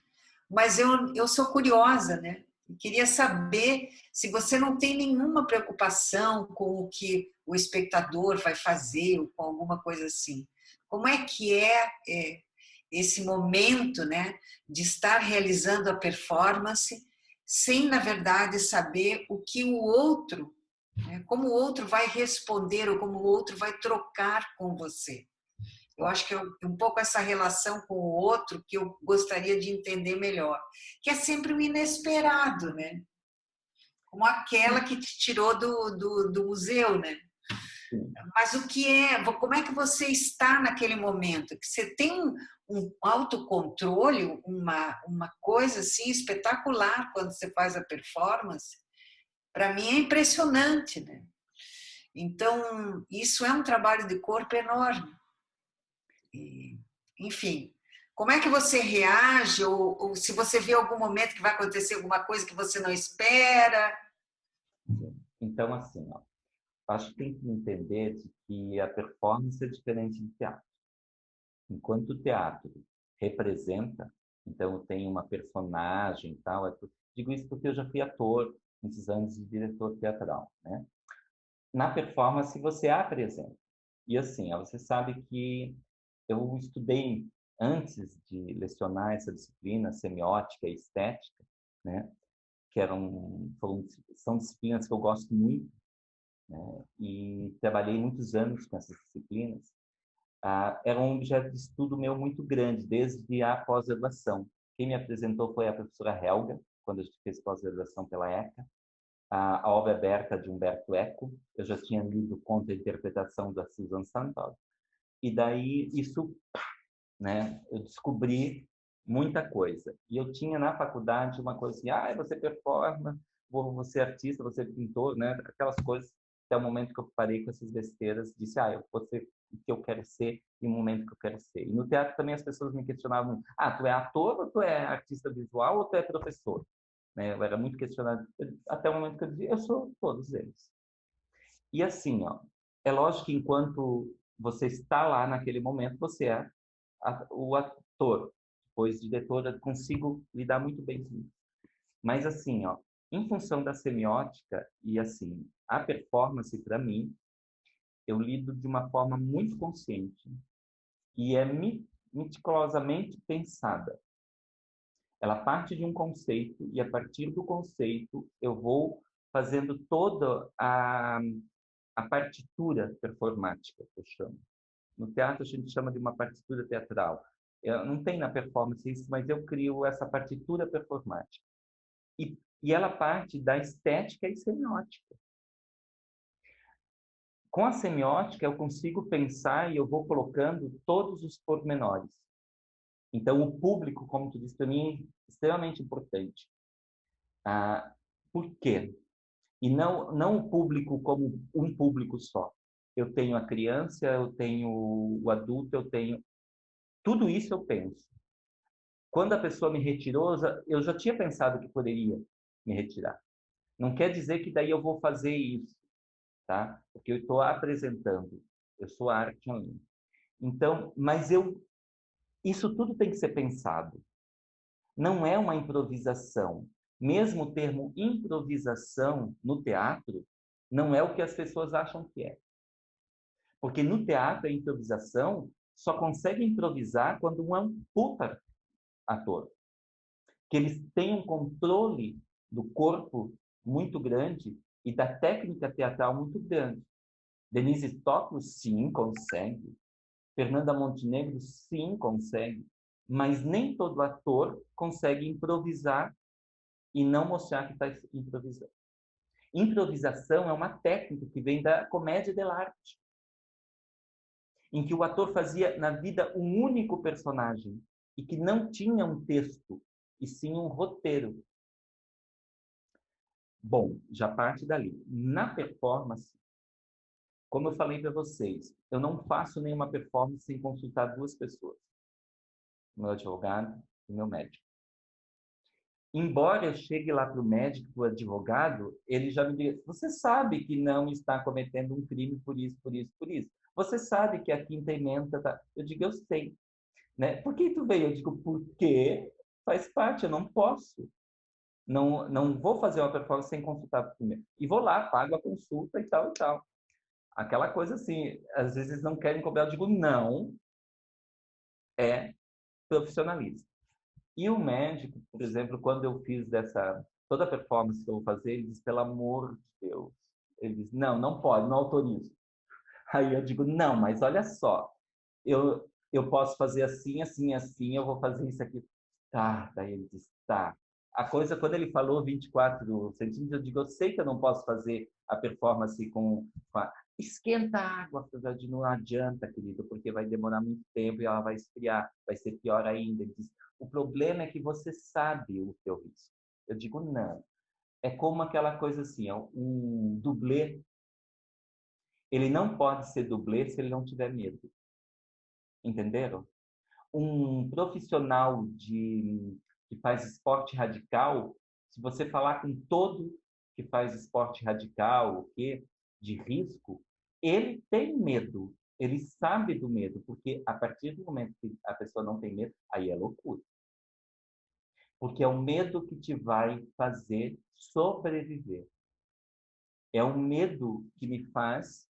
Mas eu sou curiosa, né? Eu queria saber se você não tem nenhuma preocupação com o que o espectador vai fazer ou com alguma coisa assim. Como é que esse momento, né, de estar realizando a performance sem, na verdade, saber o que o outro, né, como o outro vai responder ou como o outro vai trocar com você? Eu acho que é um pouco essa relação com o outro que eu gostaria de entender melhor, que é sempre o inesperado, né? Como aquela que te tirou do museu, né? Mas como é que você está naquele momento? Que você tem um autocontrole, uma coisa assim espetacular quando você faz a performance. Para mim é impressionante, né? Então, isso é um trabalho de corpo enorme. Enfim, como é que você reage ou se você vê algum momento que vai acontecer alguma coisa que você não espera? Então, assim, ó, acho que tem que entender de que a performance é diferente do teatro. Enquanto o teatro representa, então tem uma personagem e tal, digo isso porque eu já fui ator, muitos anos de diretor teatral, né? Na performance você apresenta. E assim, ó, você sabe que eu estudei antes de lecionar essa disciplina, semiótica e estética, né? Que são disciplinas que eu gosto muito, né? E trabalhei muitos anos com essas disciplinas. Era um objeto de estudo meu muito grande, desde a pós-graduação. Quem me apresentou foi a professora Helga, quando a gente fez pós-graduação pela ECA. A obra Berta, de Humberto Eco. Eu já tinha lido contra a interpretação da Susan Sontag. E daí, isso, né, eu descobri muita coisa. E eu tinha na faculdade uma coisa assim, você performa, você é artista, você é pintor, né, aquelas coisas. Até o momento que eu parei com essas besteiras, disse, eu vou ser o que eu quero ser e o momento que eu quero ser. E no teatro também as pessoas me questionavam, tu é ator ou tu é artista visual ou tu é professor? Né? Eu era muito questionado até o momento que eu dizia, eu sou todos eles. E assim, ó, é lógico que enquanto você está lá naquele momento, você é o ator. Depois, diretor, eu consigo lidar muito bem com isso. Mas assim, ó, em função da semiótica e assim, a performance para mim, eu lido de uma forma muito consciente e é meticulosamente pensada. Ela parte de um conceito e a partir do conceito eu vou fazendo toda a partitura performática, que eu chamo. No teatro a gente chama de uma partitura teatral. Não tem na performance isso, mas eu crio essa partitura performática. E ela parte da estética e semiótica. Com a semiótica eu consigo pensar e eu vou colocando todos os pormenores. Então o público, como tu disse para mim, é extremamente importante. Por quê? E não o público como um público só. Eu tenho a criança, eu tenho o adulto, eu tenho... Tudo isso eu penso. Quando a pessoa me retirou, eu já tinha pensado que poderia me retirar. Não quer dizer que daí eu vou fazer isso, tá? Porque eu estou apresentando. Eu sou a arte online. Então, mas isso tudo tem que ser pensado. Não é uma improvisação. Mesmo o termo improvisação no teatro não é o que as pessoas acham que é. Porque no teatro a improvisação só consegue improvisar quando um é um puta ator. Que eles têm um controle do corpo muito grande e da técnica teatral muito grande. Denise Tocco, sim, consegue. Fernanda Montenegro, sim, consegue. Mas nem todo ator consegue improvisar e não mostrar que está improvisando. Improvisação é uma técnica que vem da comédia dell'arte, em que o ator fazia na vida um único personagem e que não tinha um texto, e sim um roteiro. Bom, já parte dali. Na performance, como eu falei para vocês, eu não faço nenhuma performance sem consultar duas pessoas. Meu advogado e meu médico. Embora eu chegue lá para o médico, para o advogado, ele já me diz, você sabe que não está cometendo um crime por isso, por isso, por isso. Você sabe que a quinta emenda tá... Eu digo, eu sei. Né? Por que tu veio? Eu digo, porque faz parte, eu não posso. Não vou fazer uma performance sem consultar primeiro. E vou lá, pago a consulta e tal, e tal. Aquela coisa assim, às vezes não querem cobrar, eu digo, não, é profissionalismo. E o médico, por exemplo, quando eu fiz toda a performance que eu vou fazer, ele diz, pelo amor de Deus. Ele diz, não pode, não autorizo. Aí eu digo, não, mas olha só, eu posso fazer assim, assim, assim, eu vou fazer isso aqui. Tá, daí ele diz, tá. A coisa, quando ele falou 24 centímetros, eu digo, eu sei que eu não posso fazer a performance com a... Esquenta a água, não adianta, querido, porque vai demorar muito tempo e ela vai esfriar, vai ser pior ainda. Ele diz, o problema é que você sabe o teu risco. Eu digo, não. É como aquela coisa assim, ó, um dublê, ele não pode ser dublê se ele não tiver medo. Entenderam? Um profissional que faz esporte radical, se você falar com todo que faz esporte radical, o quê, de risco, ele tem medo, ele sabe do medo, porque a partir do momento que a pessoa não tem medo, aí é loucura. Porque é o medo que te vai fazer sobreviver. É o medo que me faz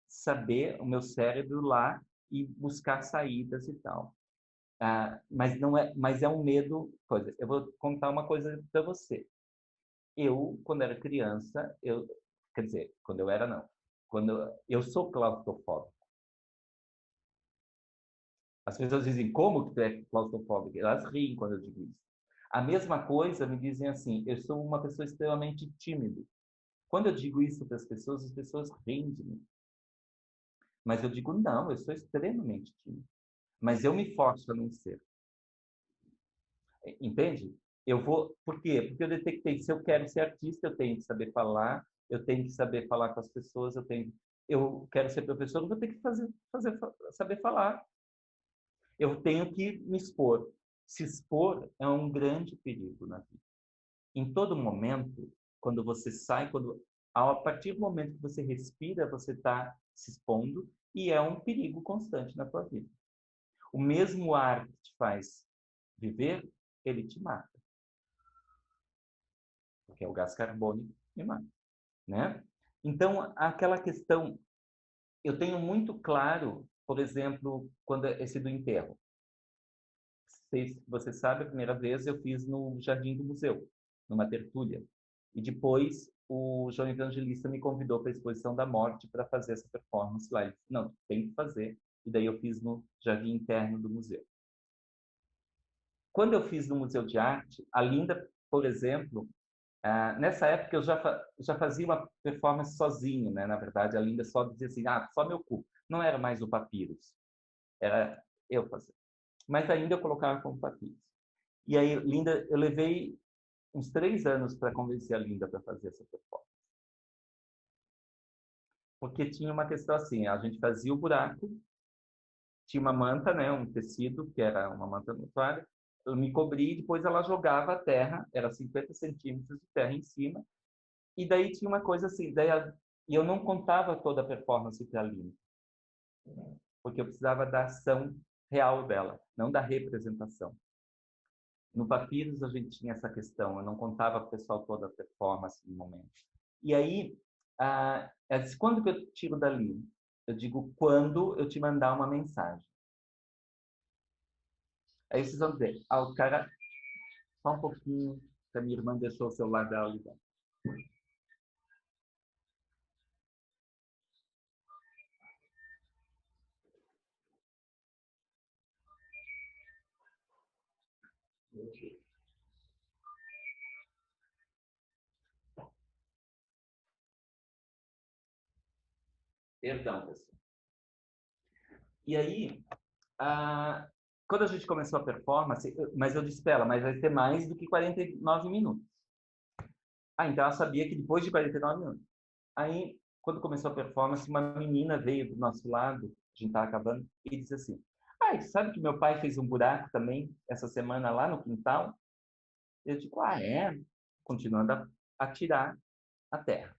saber, o meu cérebro lá, e buscar saídas e tal. Mas é um medo. Coisa. Eu vou contar uma coisa para você. Eu, quando era criança, quer dizer, quando eu era não, quando eu sou claustrofóbico. As pessoas dizem, como que tu é claustrofóbico? Elas riem quando eu digo isso. A mesma coisa me dizem assim, eu sou uma pessoa extremamente tímida. Quando eu digo isso para as pessoas riem de mim. Mas eu digo, não, eu sou extremamente tímido. Mas eu me forço a não ser. Entende? Por quê? Porque eu detectei que se eu quero ser artista, eu tenho que saber falar, eu tenho que saber falar com as pessoas, eu quero ser professor, eu vou ter que saber falar. Eu tenho que me expor. Se expor é um grande perigo na vida. Em todo momento, quando você sai, a partir do momento que você respira, você está se expondo e é um perigo constante na tua vida. O mesmo ar que te faz viver, ele te mata. Porque é o gás carbônico que mata, né? Então, aquela questão, eu tenho muito claro, por exemplo, quando esse do enterro. Você sabe, a primeira vez eu fiz no Jardim do Museu, numa tertúlia. E depois o João Evangelista me convidou para a Exposição da Morte para fazer essa performance lá. Ele disse, não, tem que fazer. E daí eu fiz no Jardim Interno do museu. Quando eu fiz no Museu de Arte, a Linda, por exemplo, nessa época eu já fazia uma performance sozinho, né? Na verdade, a Linda só dizia assim, só meu cu. Não era mais o Papyrus, era eu fazendo. Mas ainda eu colocava como Papyrus. E aí, Linda, eu levei uns 3 anos para convencer a Linda para fazer essa performance. Porque tinha uma questão assim, a gente fazia o buraco, tinha uma manta, né? Um tecido, que era uma manta no toalha, eu me cobri e depois ela jogava a terra, era 50 centímetros de terra em cima, e daí tinha uma coisa assim, e eu não contava toda a performance para a Linda, porque eu precisava da ação real dela, não da representação. No Papyrus a gente tinha essa questão, eu não contava para o pessoal toda a performance no momento. E aí, ela disse, quando que eu tiro dali? Eu digo, quando eu te mandar uma mensagem. Aí vocês vão dizer, o cara, só um pouquinho, que a minha irmã deixou o celular dela ligado. Perdão, pessoal. E aí, quando a gente começou a performance, mas eu disse para ela, mas vai ter mais do que 49 minutos. Então ela sabia que depois de 49 minutos. Aí, quando começou a performance, uma menina veio do nosso lado, a gente estava acabando, e disse assim, sabe que meu pai fez um buraco também essa semana lá no quintal? Eu digo, é? Continuando a tirar a terra.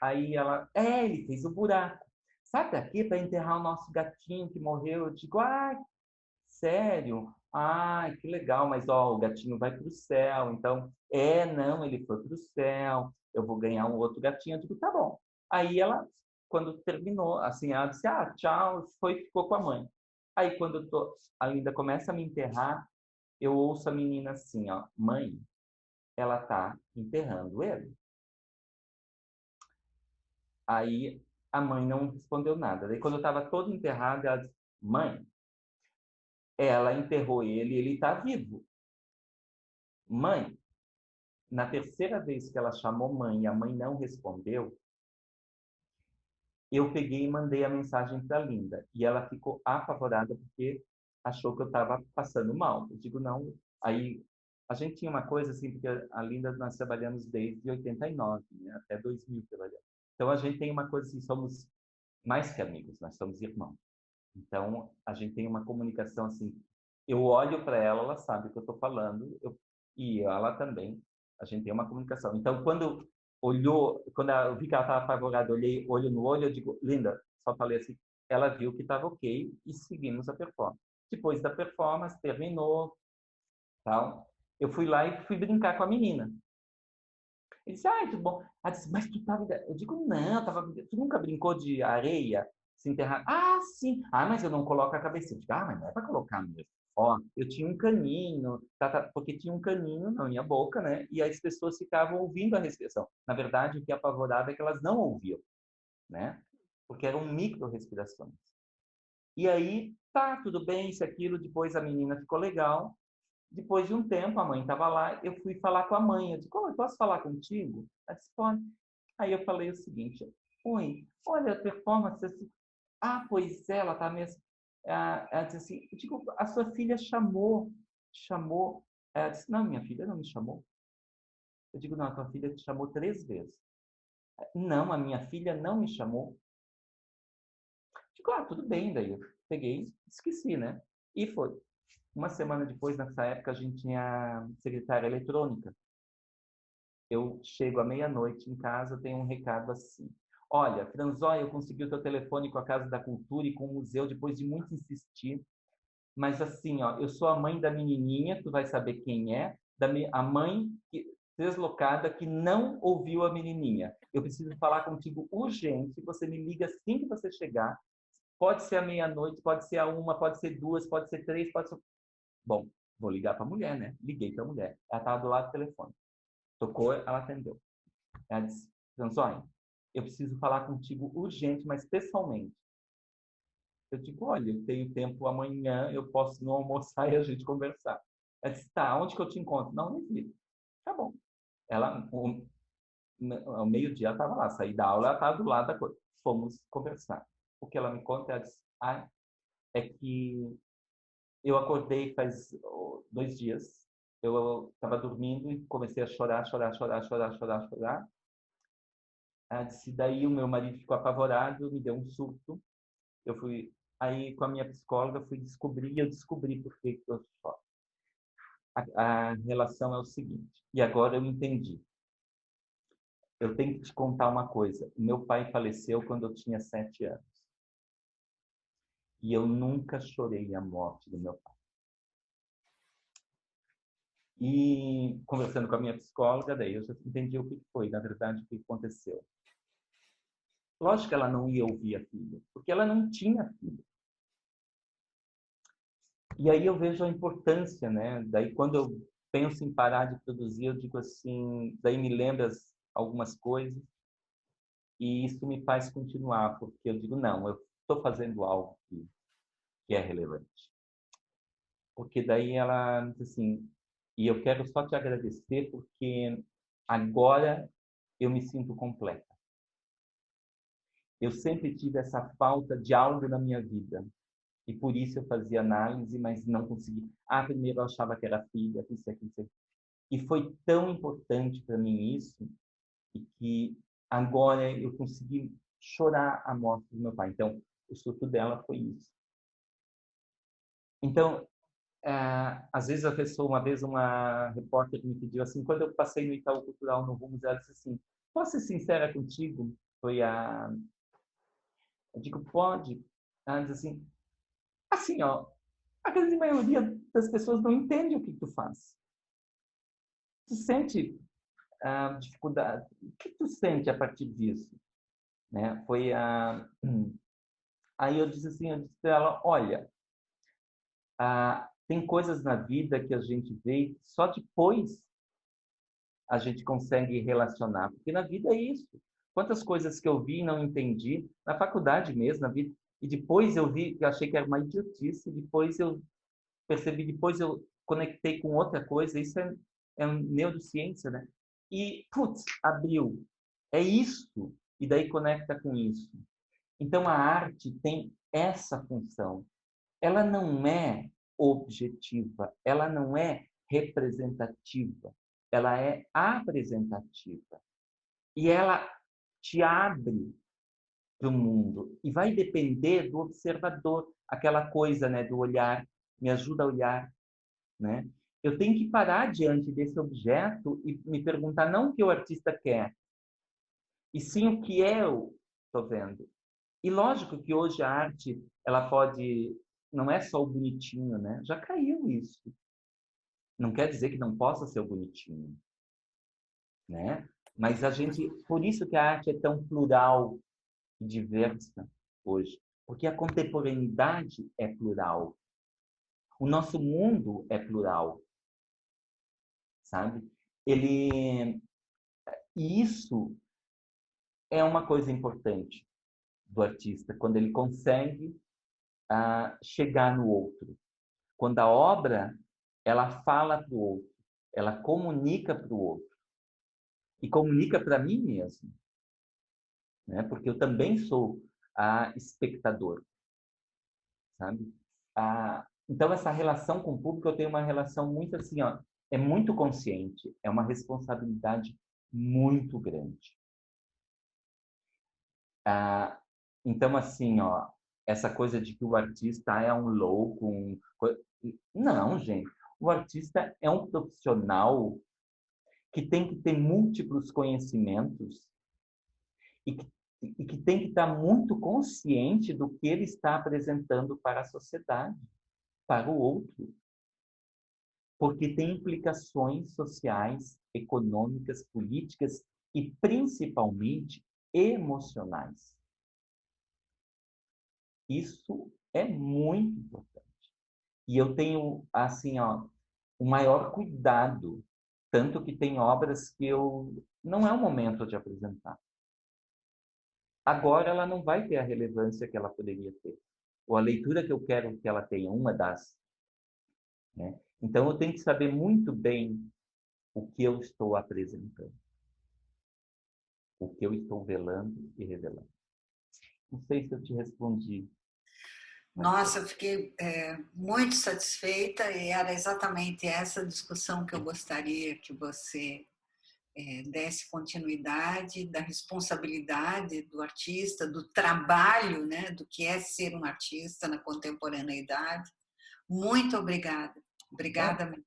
Aí ela, ele fez um buraco. Sabe daqui para enterrar o nosso gatinho que morreu? Eu digo, sério? Que legal, mas ó, o gatinho vai para o céu. Então, não, ele foi para o céu. Eu vou ganhar um outro gatinho. Eu digo, tá bom. Aí ela, quando terminou, assim, ela disse, tchau, ficou com a mãe. Aí quando a Linda começa a me enterrar, eu ouço a menina assim, ó, mãe, ela tá enterrando ele. Aí a mãe não respondeu nada. Daí quando eu estava todo enterrado, ela disse, mãe, ela enterrou ele está vivo. Mãe, na terceira vez que ela chamou mãe e a mãe não respondeu, eu peguei e mandei a mensagem para a Linda. E ela ficou apavorada porque achou que eu estava passando mal. Eu digo, não. Aí a gente tinha uma coisa assim, porque a Linda nós trabalhamos desde 89, né, até 2000 trabalhamos. Então a gente tem uma coisa assim, somos mais que amigos, nós somos irmãos. Então a gente tem uma comunicação assim, eu olho para ela, ela sabe o que eu estou falando, e ela também, a gente tem uma comunicação. Então quando eu vi que ela estava apavorada, olhei olho no olho, eu digo, Linda, só falei assim, ela viu que estava ok e seguimos a performance. Depois da performance, terminou, tal, eu fui lá e fui brincar com a menina. Ele disse, tudo bom. Ela disse, mas tu tava... Eu digo, não, tu nunca brincou de areia, se enterrar? Sim. Mas eu não coloco a cabeça. Eu digo, mas não é para colocar mesmo. Ó, eu tinha um caninho, porque tinha um caninho na minha boca, né? E as pessoas ficavam ouvindo a respiração. Na verdade, o que apavorava é que elas não ouviam, né? Porque eram micro-respirações. E aí, tudo bem, isso, aquilo. Depois a menina ficou legal. Depois de um tempo, a mãe estava lá, eu fui falar com a mãe. Eu disse, eu posso falar contigo? Ela disse, pode. Aí eu falei o seguinte, oi, olha a performance. Pois é, ela está mesmo. Ela disse assim, eu digo, a sua filha chamou. Ela disse, não, minha filha não me chamou. Eu digo, não, a tua filha te chamou 3 vezes. Não, a minha filha não me chamou. Eu digo, tudo bem. Daí eu peguei, esqueci, né? E foi. Uma semana depois, nessa época, a gente tinha secretária eletrônica. Eu chego à meia-noite em casa, tenho um recado assim. Olha, Franzói, eu consegui o teu telefone com a Casa da Cultura e com o museu depois de muito insistir. Mas assim, ó, eu sou a mãe da menininha, tu vai saber quem é, a mãe deslocada que não ouviu a menininha. Eu preciso falar contigo urgente, você me liga assim que você chegar. Pode ser à meia-noite, pode ser à 1, pode ser 2, pode ser 3, pode ser... Bom, vou ligar para a mulher, né? Liguei para a mulher. Ela estava do lado do telefone. Tocou, ela atendeu. Ela disse, Franzói, eu preciso falar contigo urgente, mas pessoalmente. Eu digo, olha, eu tenho tempo amanhã, eu posso não almoçar e a gente conversar. Ela disse, onde que eu te encontro? Não, nem vi. Tá bom. Ela, ao meio-dia, ela estava lá. Saí da aula, ela estava do lado da coisa. Fomos conversar. O que ela me conta, ela disse, é que eu acordei faz 2 dias. Eu estava dormindo e comecei a chorar. Ela disse, daí o meu marido ficou apavorado, me deu um surto. Eu fui, aí com a minha psicóloga, eu descobri por que eu choro. A relação é o seguinte, e agora eu entendi. Eu tenho que te contar uma coisa. Meu pai faleceu quando eu tinha 7 anos. E eu nunca chorei a morte do meu pai. E conversando com a minha psicóloga, daí eu já entendi o que foi, na verdade, o que aconteceu. Lógico que ela não ia ouvir a filha, porque ela não tinha filha. E aí eu vejo a importância, né? Daí quando eu penso em parar de produzir, eu digo assim, daí me lembra algumas coisas e isso me faz continuar, porque eu digo, não, eu estou fazendo algo que é relevante. Porque daí ela diz assim, e eu quero só te agradecer porque agora eu me sinto completa. Eu sempre tive essa falta de algo na minha vida. E por isso eu fazia análise, mas não conseguia. Primeiro eu achava que era filha, isso aqui, isso aqui. E foi tão importante para mim isso, e que agora eu consegui chorar a morte do meu pai. Então, o surto dela foi isso. Então, às vezes a pessoa, uma vez uma repórter me pediu assim, quando eu passei no Itaú Cultural no Rumos, ela disse assim, posso ser sincera contigo? Eu digo, pode. Ela diz assim, ó, a grande maioria das pessoas não entende o que tu faz. Tu sente dificuldade. O que tu sente a partir disso? Né? Aí eu disse para ela, olha, tem coisas na vida que a gente vê só depois a gente consegue relacionar, porque na vida é isso. Quantas coisas que eu vi e não entendi, na faculdade mesmo, na vida, e depois eu vi, eu achei que era uma idiotice, depois eu percebi, depois eu conectei com outra coisa, isso é neurociência, né? E, putz, abriu. É isso. E daí conecta com isso. Então, a arte tem essa função. Ela não é objetiva, ela não é representativa, ela é apresentativa. E ela te abre para o mundo. E vai depender do observador, aquela coisa, né, do olhar, me ajuda a olhar, né? Eu tenho que parar diante desse objeto e me perguntar não o que o artista quer, e sim o que eu estou vendo. E lógico que hoje a arte, ela pode, não é só o bonitinho, né? Já caiu isso. Não quer dizer que não possa ser o bonitinho, né? Mas por isso que a arte é tão plural e diversa hoje, porque a contemporaneidade é plural. O nosso mundo é plural, sabe? E isso é uma coisa importante do artista, quando ele consegue chegar no outro. Quando a obra, ela fala para o outro, ela comunica para o outro. E comunica para mim mesmo, né? Porque eu também sou espectador, sabe? Então, essa relação com o público, eu tenho uma relação muito assim, ó, é muito consciente, é uma responsabilidade muito grande. Então, assim, ó, essa coisa de que o artista é um louco, não, gente. O artista é um profissional que tem que ter múltiplos conhecimentos e que tem que estar muito consciente do que ele está apresentando para a sociedade, para o outro. Porque tem implicações sociais, econômicas, políticas e, principalmente, emocionais. Isso é muito importante. E eu tenho, assim, ó, o maior cuidado, tanto que tem obras que não é o momento de apresentar. Agora ela não vai ter a relevância que ela poderia ter. Ou a leitura que eu quero que ela tenha, uma das. Né? Então eu tenho que saber muito bem o que eu estou apresentando. O que eu estou velando e revelando. Não sei se eu te respondi. Nossa, eu fiquei muito satisfeita e era exatamente essa discussão que eu gostaria que você desse continuidade da responsabilidade do artista, do trabalho, né, do que é ser um artista na contemporaneidade. Muito obrigada. Obrigada mesmo.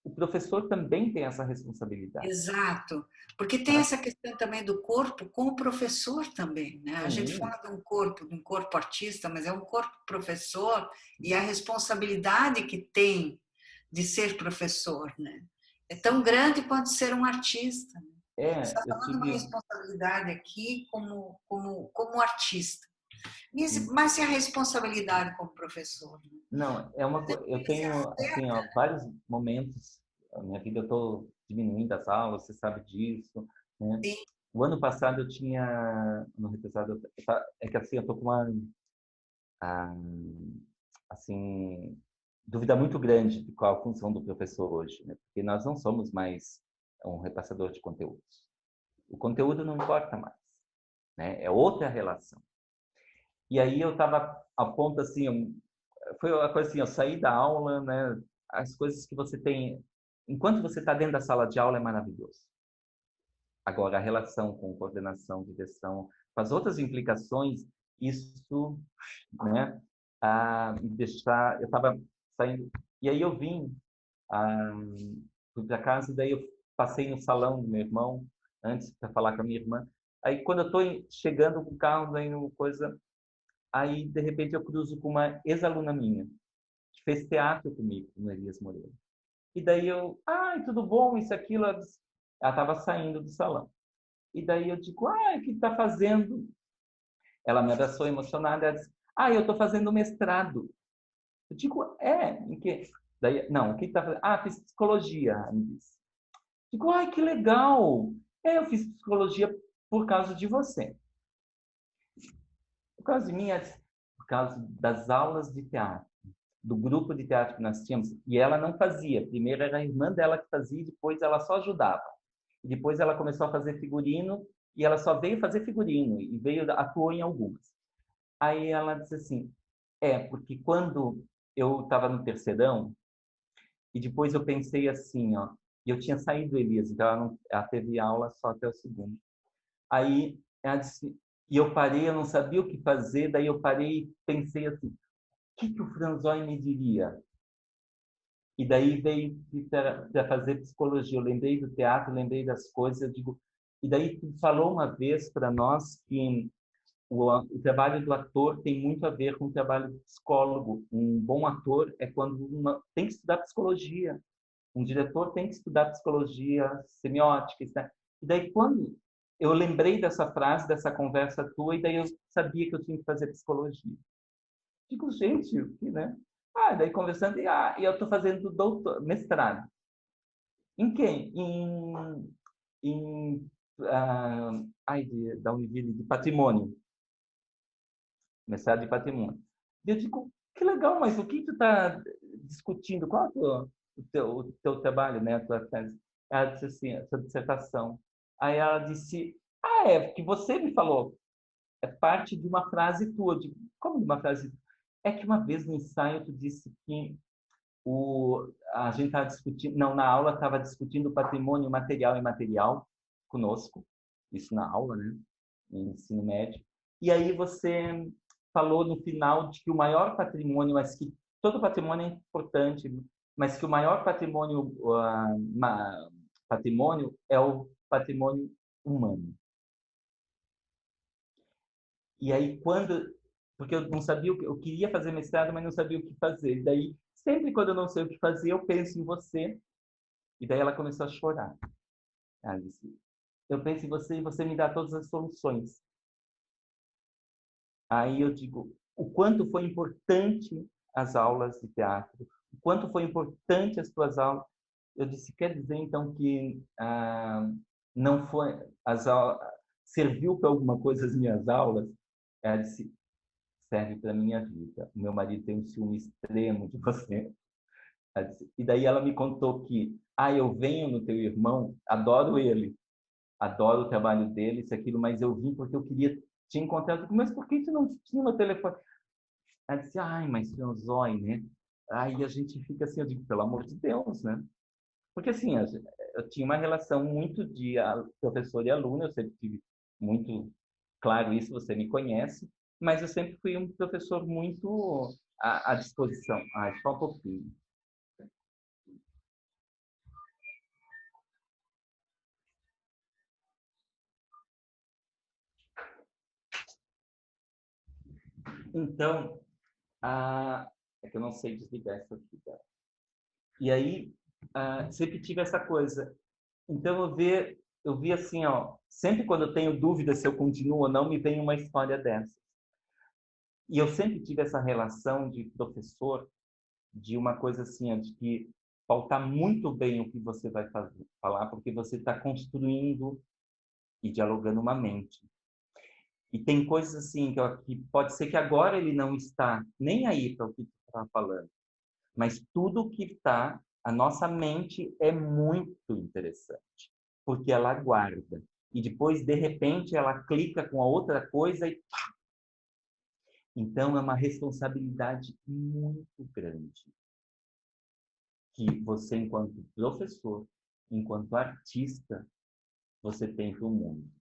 O professor também tem essa responsabilidade. Exato, porque tem essa questão também do corpo com o professor também, né? A gente fala de um corpo artista, mas é um corpo professor e a responsabilidade que tem de ser professor, né? É tão grande quanto ser um artista. Você está falando de uma responsabilidade aqui como artista. Mas e a responsabilidade como professor? Não, eu tenho assim, ó, vários momentos na minha vida, eu estou diminuindo as aulas, você sabe disso, né? Sim. O ano passado eu tinha, no retrasado, é que assim, eu estou com uma assim, dúvida muito grande de qual a função do professor hoje, né? Porque nós não somos mais um repassador de conteúdos. O conteúdo não importa mais. né? É outra relação. E aí eu estava a ponto assim, foi uma coisa assim, eu saí da aula, né? As coisas que você tem, enquanto você está dentro da sala de aula é maravilhoso. Agora a relação com coordenação, direção, com as outras implicações, isso, né? Me deixar, eu estava saindo e aí eu vim, fui para casa e daí eu passei no salão do meu irmão antes para falar com a minha irmã. Aí quando eu estou chegando com o carro, daí coisa, aí de repente eu cruzo com uma ex-aluna minha que fez teatro comigo no Elias Moreira. E daí eu, tudo bom, isso, aquilo. Ela estava saindo do salão. E daí eu digo, o que está fazendo? Ela me abraçou emocionada, ela disse, eu estou fazendo mestrado. Eu digo, em que? Daí, não, o que está fazendo? Fiz psicologia, ela me disse. Digo, que legal! Eu fiz psicologia por causa de você. Por causa de mim, por causa das aulas de teatro, do grupo de teatro que nós tínhamos. E ela não fazia. Primeiro era a irmã dela que fazia, depois ela só ajudava. E depois ela começou a fazer figurino, e ela só veio fazer figurino, e atuou em algumas. Aí ela disse assim, porque quando eu estava no terceirão, e depois eu pensei assim, e eu tinha saído do Elias, então ela teve aula só até o segundo. Aí ela disse, e eu parei, eu não sabia o que fazer, daí eu parei e pensei assim, o que o Franzói me diria? E daí veio para fazer psicologia. Eu lembrei do teatro, lembrei das coisas, eu digo, e daí tu falou uma vez para nós que o trabalho do ator tem muito a ver com o trabalho do psicólogo. Um bom ator é quando tem que estudar psicologia. Um diretor tem que estudar psicologia, semiótica, etc. E daí quando eu lembrei dessa frase, dessa conversa tua, e daí eu sabia que eu tinha que fazer psicologia. Digo, gente, o que, né? Daí conversando, e eu estou fazendo mestrado. Em quem? Da Univille, de patrimônio. Mestrado de patrimônio. E eu digo, que legal, mas o que tu está discutindo? Qual é o teu trabalho, né? A tua tese? Ela disse assim, a sua dissertação. Aí ela disse, que você me falou. É parte de uma frase tua. Eu digo, como de uma frase? É que uma vez no ensaio tu disse que a gente estava discutindo, não, na aula estava discutindo o patrimônio material e imaterial conosco, isso na aula, né, no ensino médio. E aí você falou no final de que o maior patrimônio, mas que todo patrimônio é importante, mas que o maior patrimônio é o patrimônio humano. E aí porque eu não sabia eu queria fazer mestrado, mas não sabia o que fazer. E daí sempre quando eu não sei o que fazer, eu penso em você. E daí ela começou a chorar. Ela disse, eu penso em você e você me dá todas as soluções. Aí eu digo, o quanto foi importante as aulas de teatro, o quanto foi importante as tuas aulas. Eu disse, quer dizer então que não foi serviu para alguma coisa as minhas aulas? Ela disse, serve para minha vida. O meu marido tem um ciúme extremo de você. E daí ela me contou que, eu venho no teu irmão, adoro ele, adoro o trabalho dele, isso, aquilo, mas eu vim porque eu queria te encontrar. Eu digo, mas por que tu não tinha meu telefone? Ela disse, mas Franzói, né? Aí a gente fica assim, eu digo, pelo amor de Deus, né? Porque assim, eu tinha uma relação muito de professor e aluno, eu sempre tive muito claro isso, você me conhece, mas eu sempre fui um professor muito à disposição. Só um pouquinho. Então, é que eu não sei desligar essa aqui. Tá? E aí, sempre tive essa coisa. Então, eu vi assim, sempre quando eu tenho dúvida se eu continuo ou não, me vem uma história dessa. E eu sempre tive essa relação de professor, de uma coisa assim, de que pautar muito bem o que você vai falar, porque você está construindo e dialogando uma mente. E tem coisas assim que pode ser que agora ele não está nem aí para o que tu está falando, mas tudo que está, a nossa mente é muito interessante, porque ela guarda. e depois, de repente, ela clica com a outra coisa e pá! Então, é uma responsabilidade muito grande que você, enquanto professor, enquanto artista, você tem para o mundo.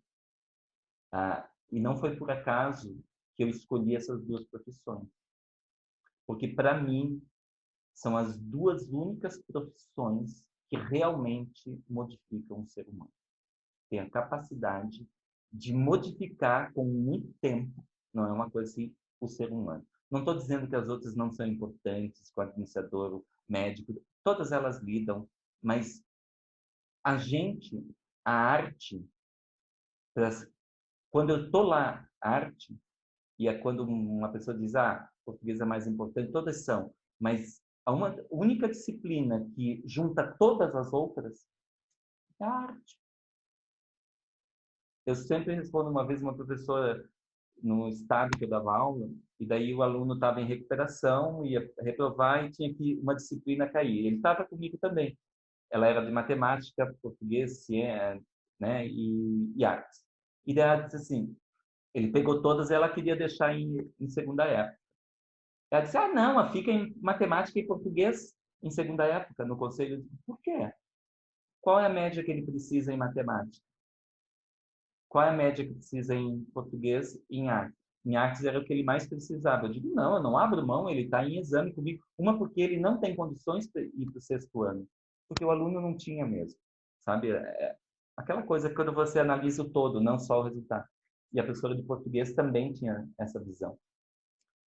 E não foi por acaso que eu escolhi essas duas profissões. Porque, para mim, são as duas únicas profissões que realmente modificam o ser humano. Tem a capacidade de modificar com muito tempo, não é uma coisa assim, o ser humano. Não estou dizendo que as outras não são importantes, com o administrador, o médico, todas elas lidam, mas a gente, a arte, quando eu estou lá, a arte, e é quando uma pessoa diz, português é mais importante, todas são, mas a única disciplina que junta todas as outras é a arte. Eu sempre respondo, uma vez uma professora no estado que eu dava aula, e daí o aluno estava em recuperação, ia reprovar e tinha que uma disciplina cair. Ele estava comigo também. Ela era de matemática, português, ciência, né, e artes. E daí ela disse assim, ele pegou todas e ela queria deixar em segunda época. Ela disse, não, fica em matemática e português em segunda época, no conselho. Por quê? Qual é a média que ele precisa em matemática? Qual é a média que precisa em português e em artes? Em artes era o que ele mais precisava. Eu digo, não, eu não abro mão, ele está em exame comigo. Uma, porque ele não tem condições para ir para o sexto ano. Porque o aluno não tinha mesmo. Sabe? Aquela coisa que quando você analisa o todo, não só o resultado. E a professora de português também tinha essa visão.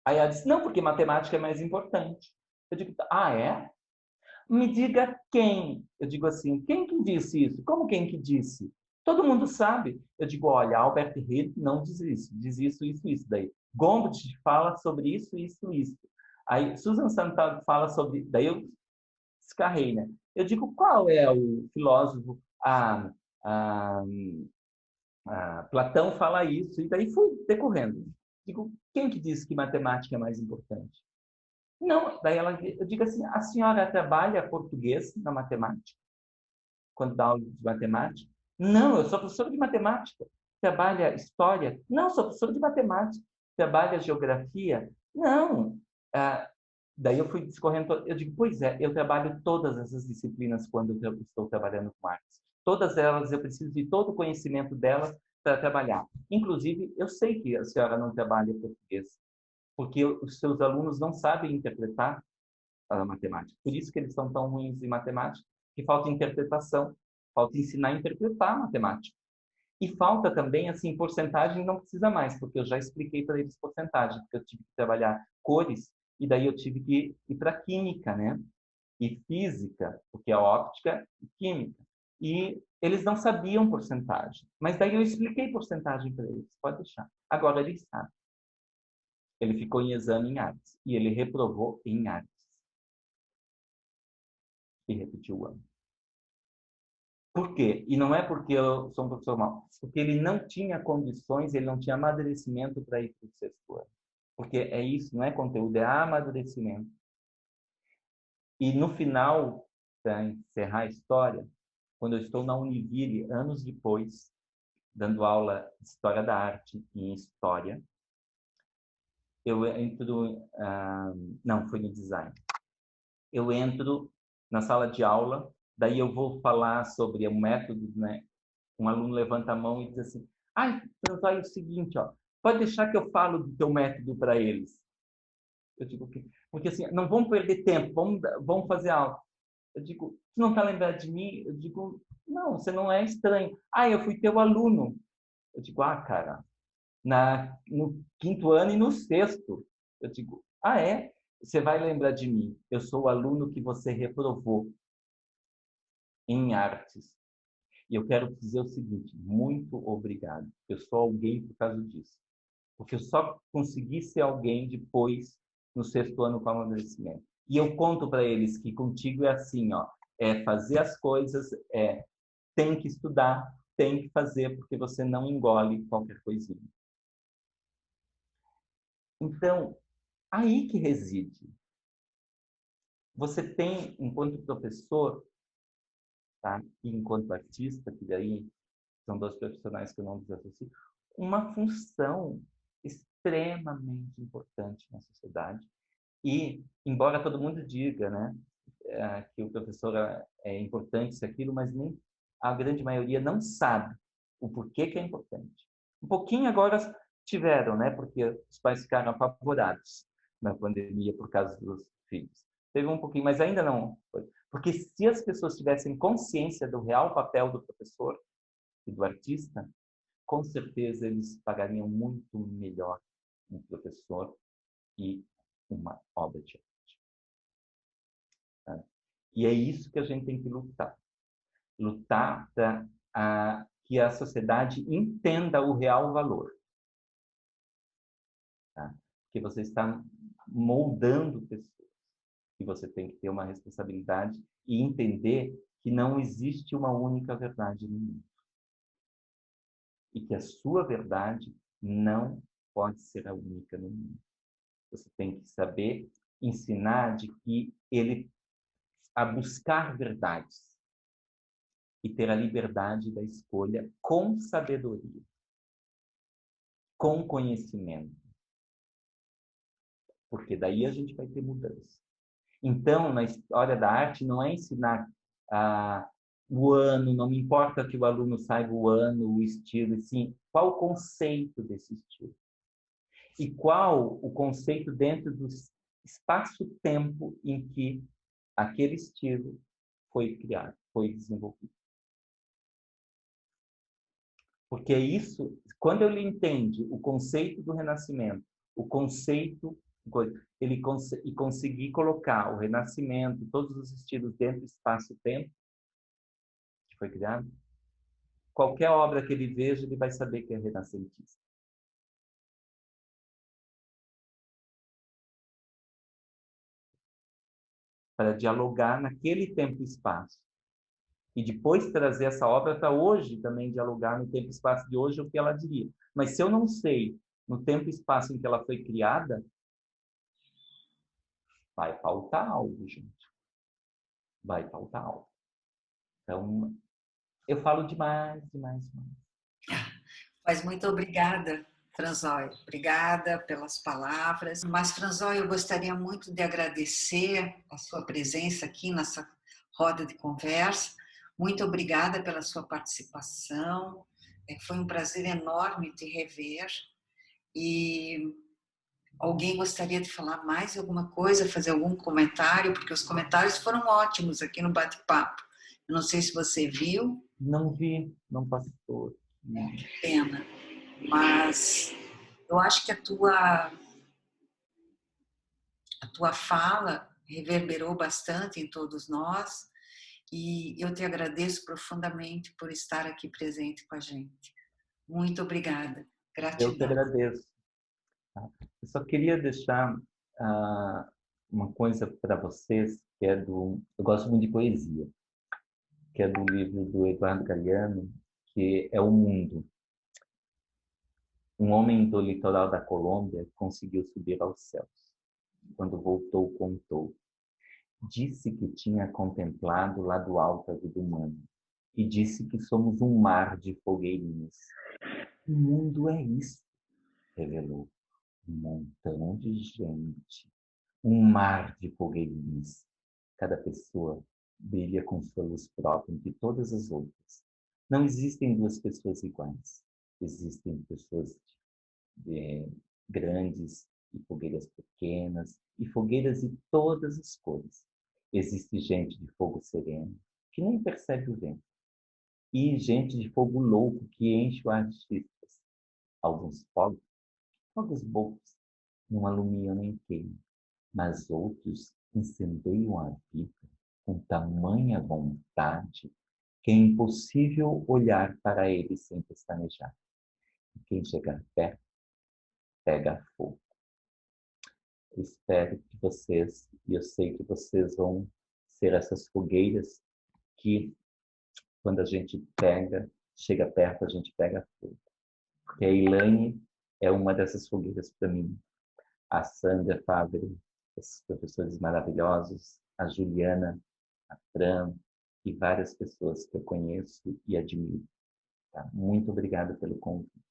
Aí ela disse, não, porque matemática é mais importante. Eu digo, é? Me diga quem. Eu digo assim, quem que disse isso? Como quem que disse? Todo mundo sabe. Eu digo, olha, Albert Reed não diz isso, isso. Daí, Gombrich fala sobre isso, isso, isso. Aí, Susan Sontag fala sobre... Daí eu escarrei, né? Eu digo, qual é o filósofo? Platão fala isso. E daí fui decorrendo. Digo, quem que disse que matemática é mais importante? Não, daí eu digo assim, a senhora trabalha português na matemática? Quando dá aula de matemática? Não, eu sou professora de matemática. Trabalha história? Não, sou professora de matemática. Trabalha geografia? Não. Daí eu fui discorrendo, eu digo, pois é, eu trabalho todas essas disciplinas quando eu estou trabalhando com artes. Todas elas, eu preciso de todo o conhecimento delas para trabalhar. Inclusive, eu sei que a senhora não trabalha português, porque os seus alunos não sabem interpretar a matemática. Por isso que eles são tão ruins em matemática, que falta interpretação, falta ensinar a interpretar a matemática. E falta também, assim, porcentagem não precisa mais, porque eu já expliquei para eles porcentagem, porque eu tive que trabalhar cores, e daí eu tive que ir para química, né? E física, porque é óptica e química. E eles não sabiam porcentagem, mas daí eu expliquei porcentagem para eles, pode deixar. Agora eles sabem. Ele ficou em exame em artes, e ele reprovou em artes. E repetiu o ano. Por quê? E não é porque eu sou um professor mau, porque ele não tinha condições, ele não tinha amadurecimento para ir para o sexto ano. Porque é isso, não é conteúdo, é amadurecimento. E no final, para encerrar a história, quando eu estou na Univille, anos depois, dando aula de História da Arte e em História, eu entro... não, foi no Design. Eu entro na sala de aula, daí eu vou falar sobre o método, né? Um aluno levanta a mão e diz assim, então é o seguinte, pode deixar que eu falo do teu método para eles. Eu digo, porque assim, não vamos perder tempo, vamos fazer algo. Eu digo, tu não está lembrado de mim? Eu digo, não, você não é estranho. Eu fui teu aluno. Eu digo, cara, no quinto ano e no sexto. Eu digo, é? Você vai lembrar de mim. Eu sou o aluno que você reprovou em artes. E eu quero dizer o seguinte, muito obrigado. Eu sou alguém por causa disso. Porque eu só consegui ser alguém depois, no sexto ano com amadurecimento. E eu conto para eles que contigo é assim, é fazer as coisas, tem que estudar, tem que fazer, porque você não engole qualquer coisinha. Então, aí que reside. Você tem, enquanto professor, tá? E enquanto artista, que daí são 2 profissionais que eu não desassocio, uma função extremamente importante na sociedade. E, embora todo mundo diga, né, que o professor é importante, isso, aquilo, mas nem a grande maioria não sabe o porquê que é importante. Um pouquinho agora tiveram, né, porque os pais ficaram apavorados na pandemia por causa dos filhos. Teve um pouquinho, mas ainda não foi. Porque se as pessoas tivessem consciência do real papel do professor e do artista, com certeza eles pagariam muito melhor um professor e uma obra de arte. Tá? E é isso que a gente tem que lutar. Lutar para que a sociedade entenda o real valor. Tá? Porque você está moldando pessoas. E você tem que ter uma responsabilidade e entender que não existe uma única verdade no mundo. E que a sua verdade não pode ser a única no mundo. Você tem que saber ensinar de que ele a buscar verdades e ter a liberdade da escolha com sabedoria, com conhecimento. Porque daí a gente vai ter mudança. Então, na história da arte, não é ensinar o ano, não me importa que o aluno saiba o ano, o estilo, e sim, qual o conceito desse estilo? E qual o conceito dentro do espaço-tempo em que aquele estilo foi criado, foi desenvolvido. Porque isso, quando ele entende o conceito do Renascimento, o conceito, ele conseguir colocar o Renascimento, todos os estilos dentro do espaço-tempo que foi criado, qualquer obra que ele veja, ele vai saber que é renascentista. Para dialogar naquele tempo e espaço. E depois trazer essa obra para hoje também dialogar no tempo e espaço de hoje o que ela diria. Mas se eu não sei no tempo e espaço em que ela foi criada, vai faltar algo, gente. Vai faltar algo. Então, eu falo demais. Mas muito obrigada, Franzói. Obrigada pelas palavras. Mas, Franzói, eu gostaria muito de agradecer a sua presença aqui nessa roda de conversa. Muito obrigada pela sua participação. Foi um prazer enorme te rever. E alguém gostaria de falar mais alguma coisa, fazer algum comentário? Porque os comentários foram ótimos aqui no bate-papo. Eu não sei se você viu. Não vi, não passou. Pena. Mas eu acho que a tua fala reverberou bastante em todos nós e eu te agradeço profundamente por estar aqui presente com a gente. Muito obrigada. Eu que Gratidão. agradeço. Tá? Eu só queria deixar uma coisa para vocês, que é do... Eu gosto muito de poesia, que é do livro do Eduardo Galeano, que é O Mundo. Um homem do litoral da Colômbia conseguiu subir aos céus. Quando voltou, contou. Disse que tinha contemplado lá do alto a vida humana e disse que somos um mar de fogueirinhas. O mundo é isso, revelou. Um montão de gente, um mar de fogueirinhas. Cada pessoa brilha com sua luz própria de todas as outras. Não existem 2 pessoas iguais. Existem pessoas grandes e fogueiras pequenas e fogueiras de todas as cores. Existe gente de fogo sereno que nem percebe o vento e gente de fogo louco que enche o ar de chispas. Alguns fogos bobos não alumiam nem queimam, mas outros incendeiam a vida com tamanha vontade que é impossível olhar para eles sem pestanejar. E quem chegar perto, pega fogo. Eu espero que vocês, e eu sei que vocês vão ser essas fogueiras que, quando a gente chega perto, a gente pega fogo. Porque a Elaine é uma dessas fogueiras para mim. A Sandra Fábio, esses professores maravilhosos, a Juliana, a Fran e várias pessoas que eu conheço e admiro. Tá? Muito obrigado pelo convite.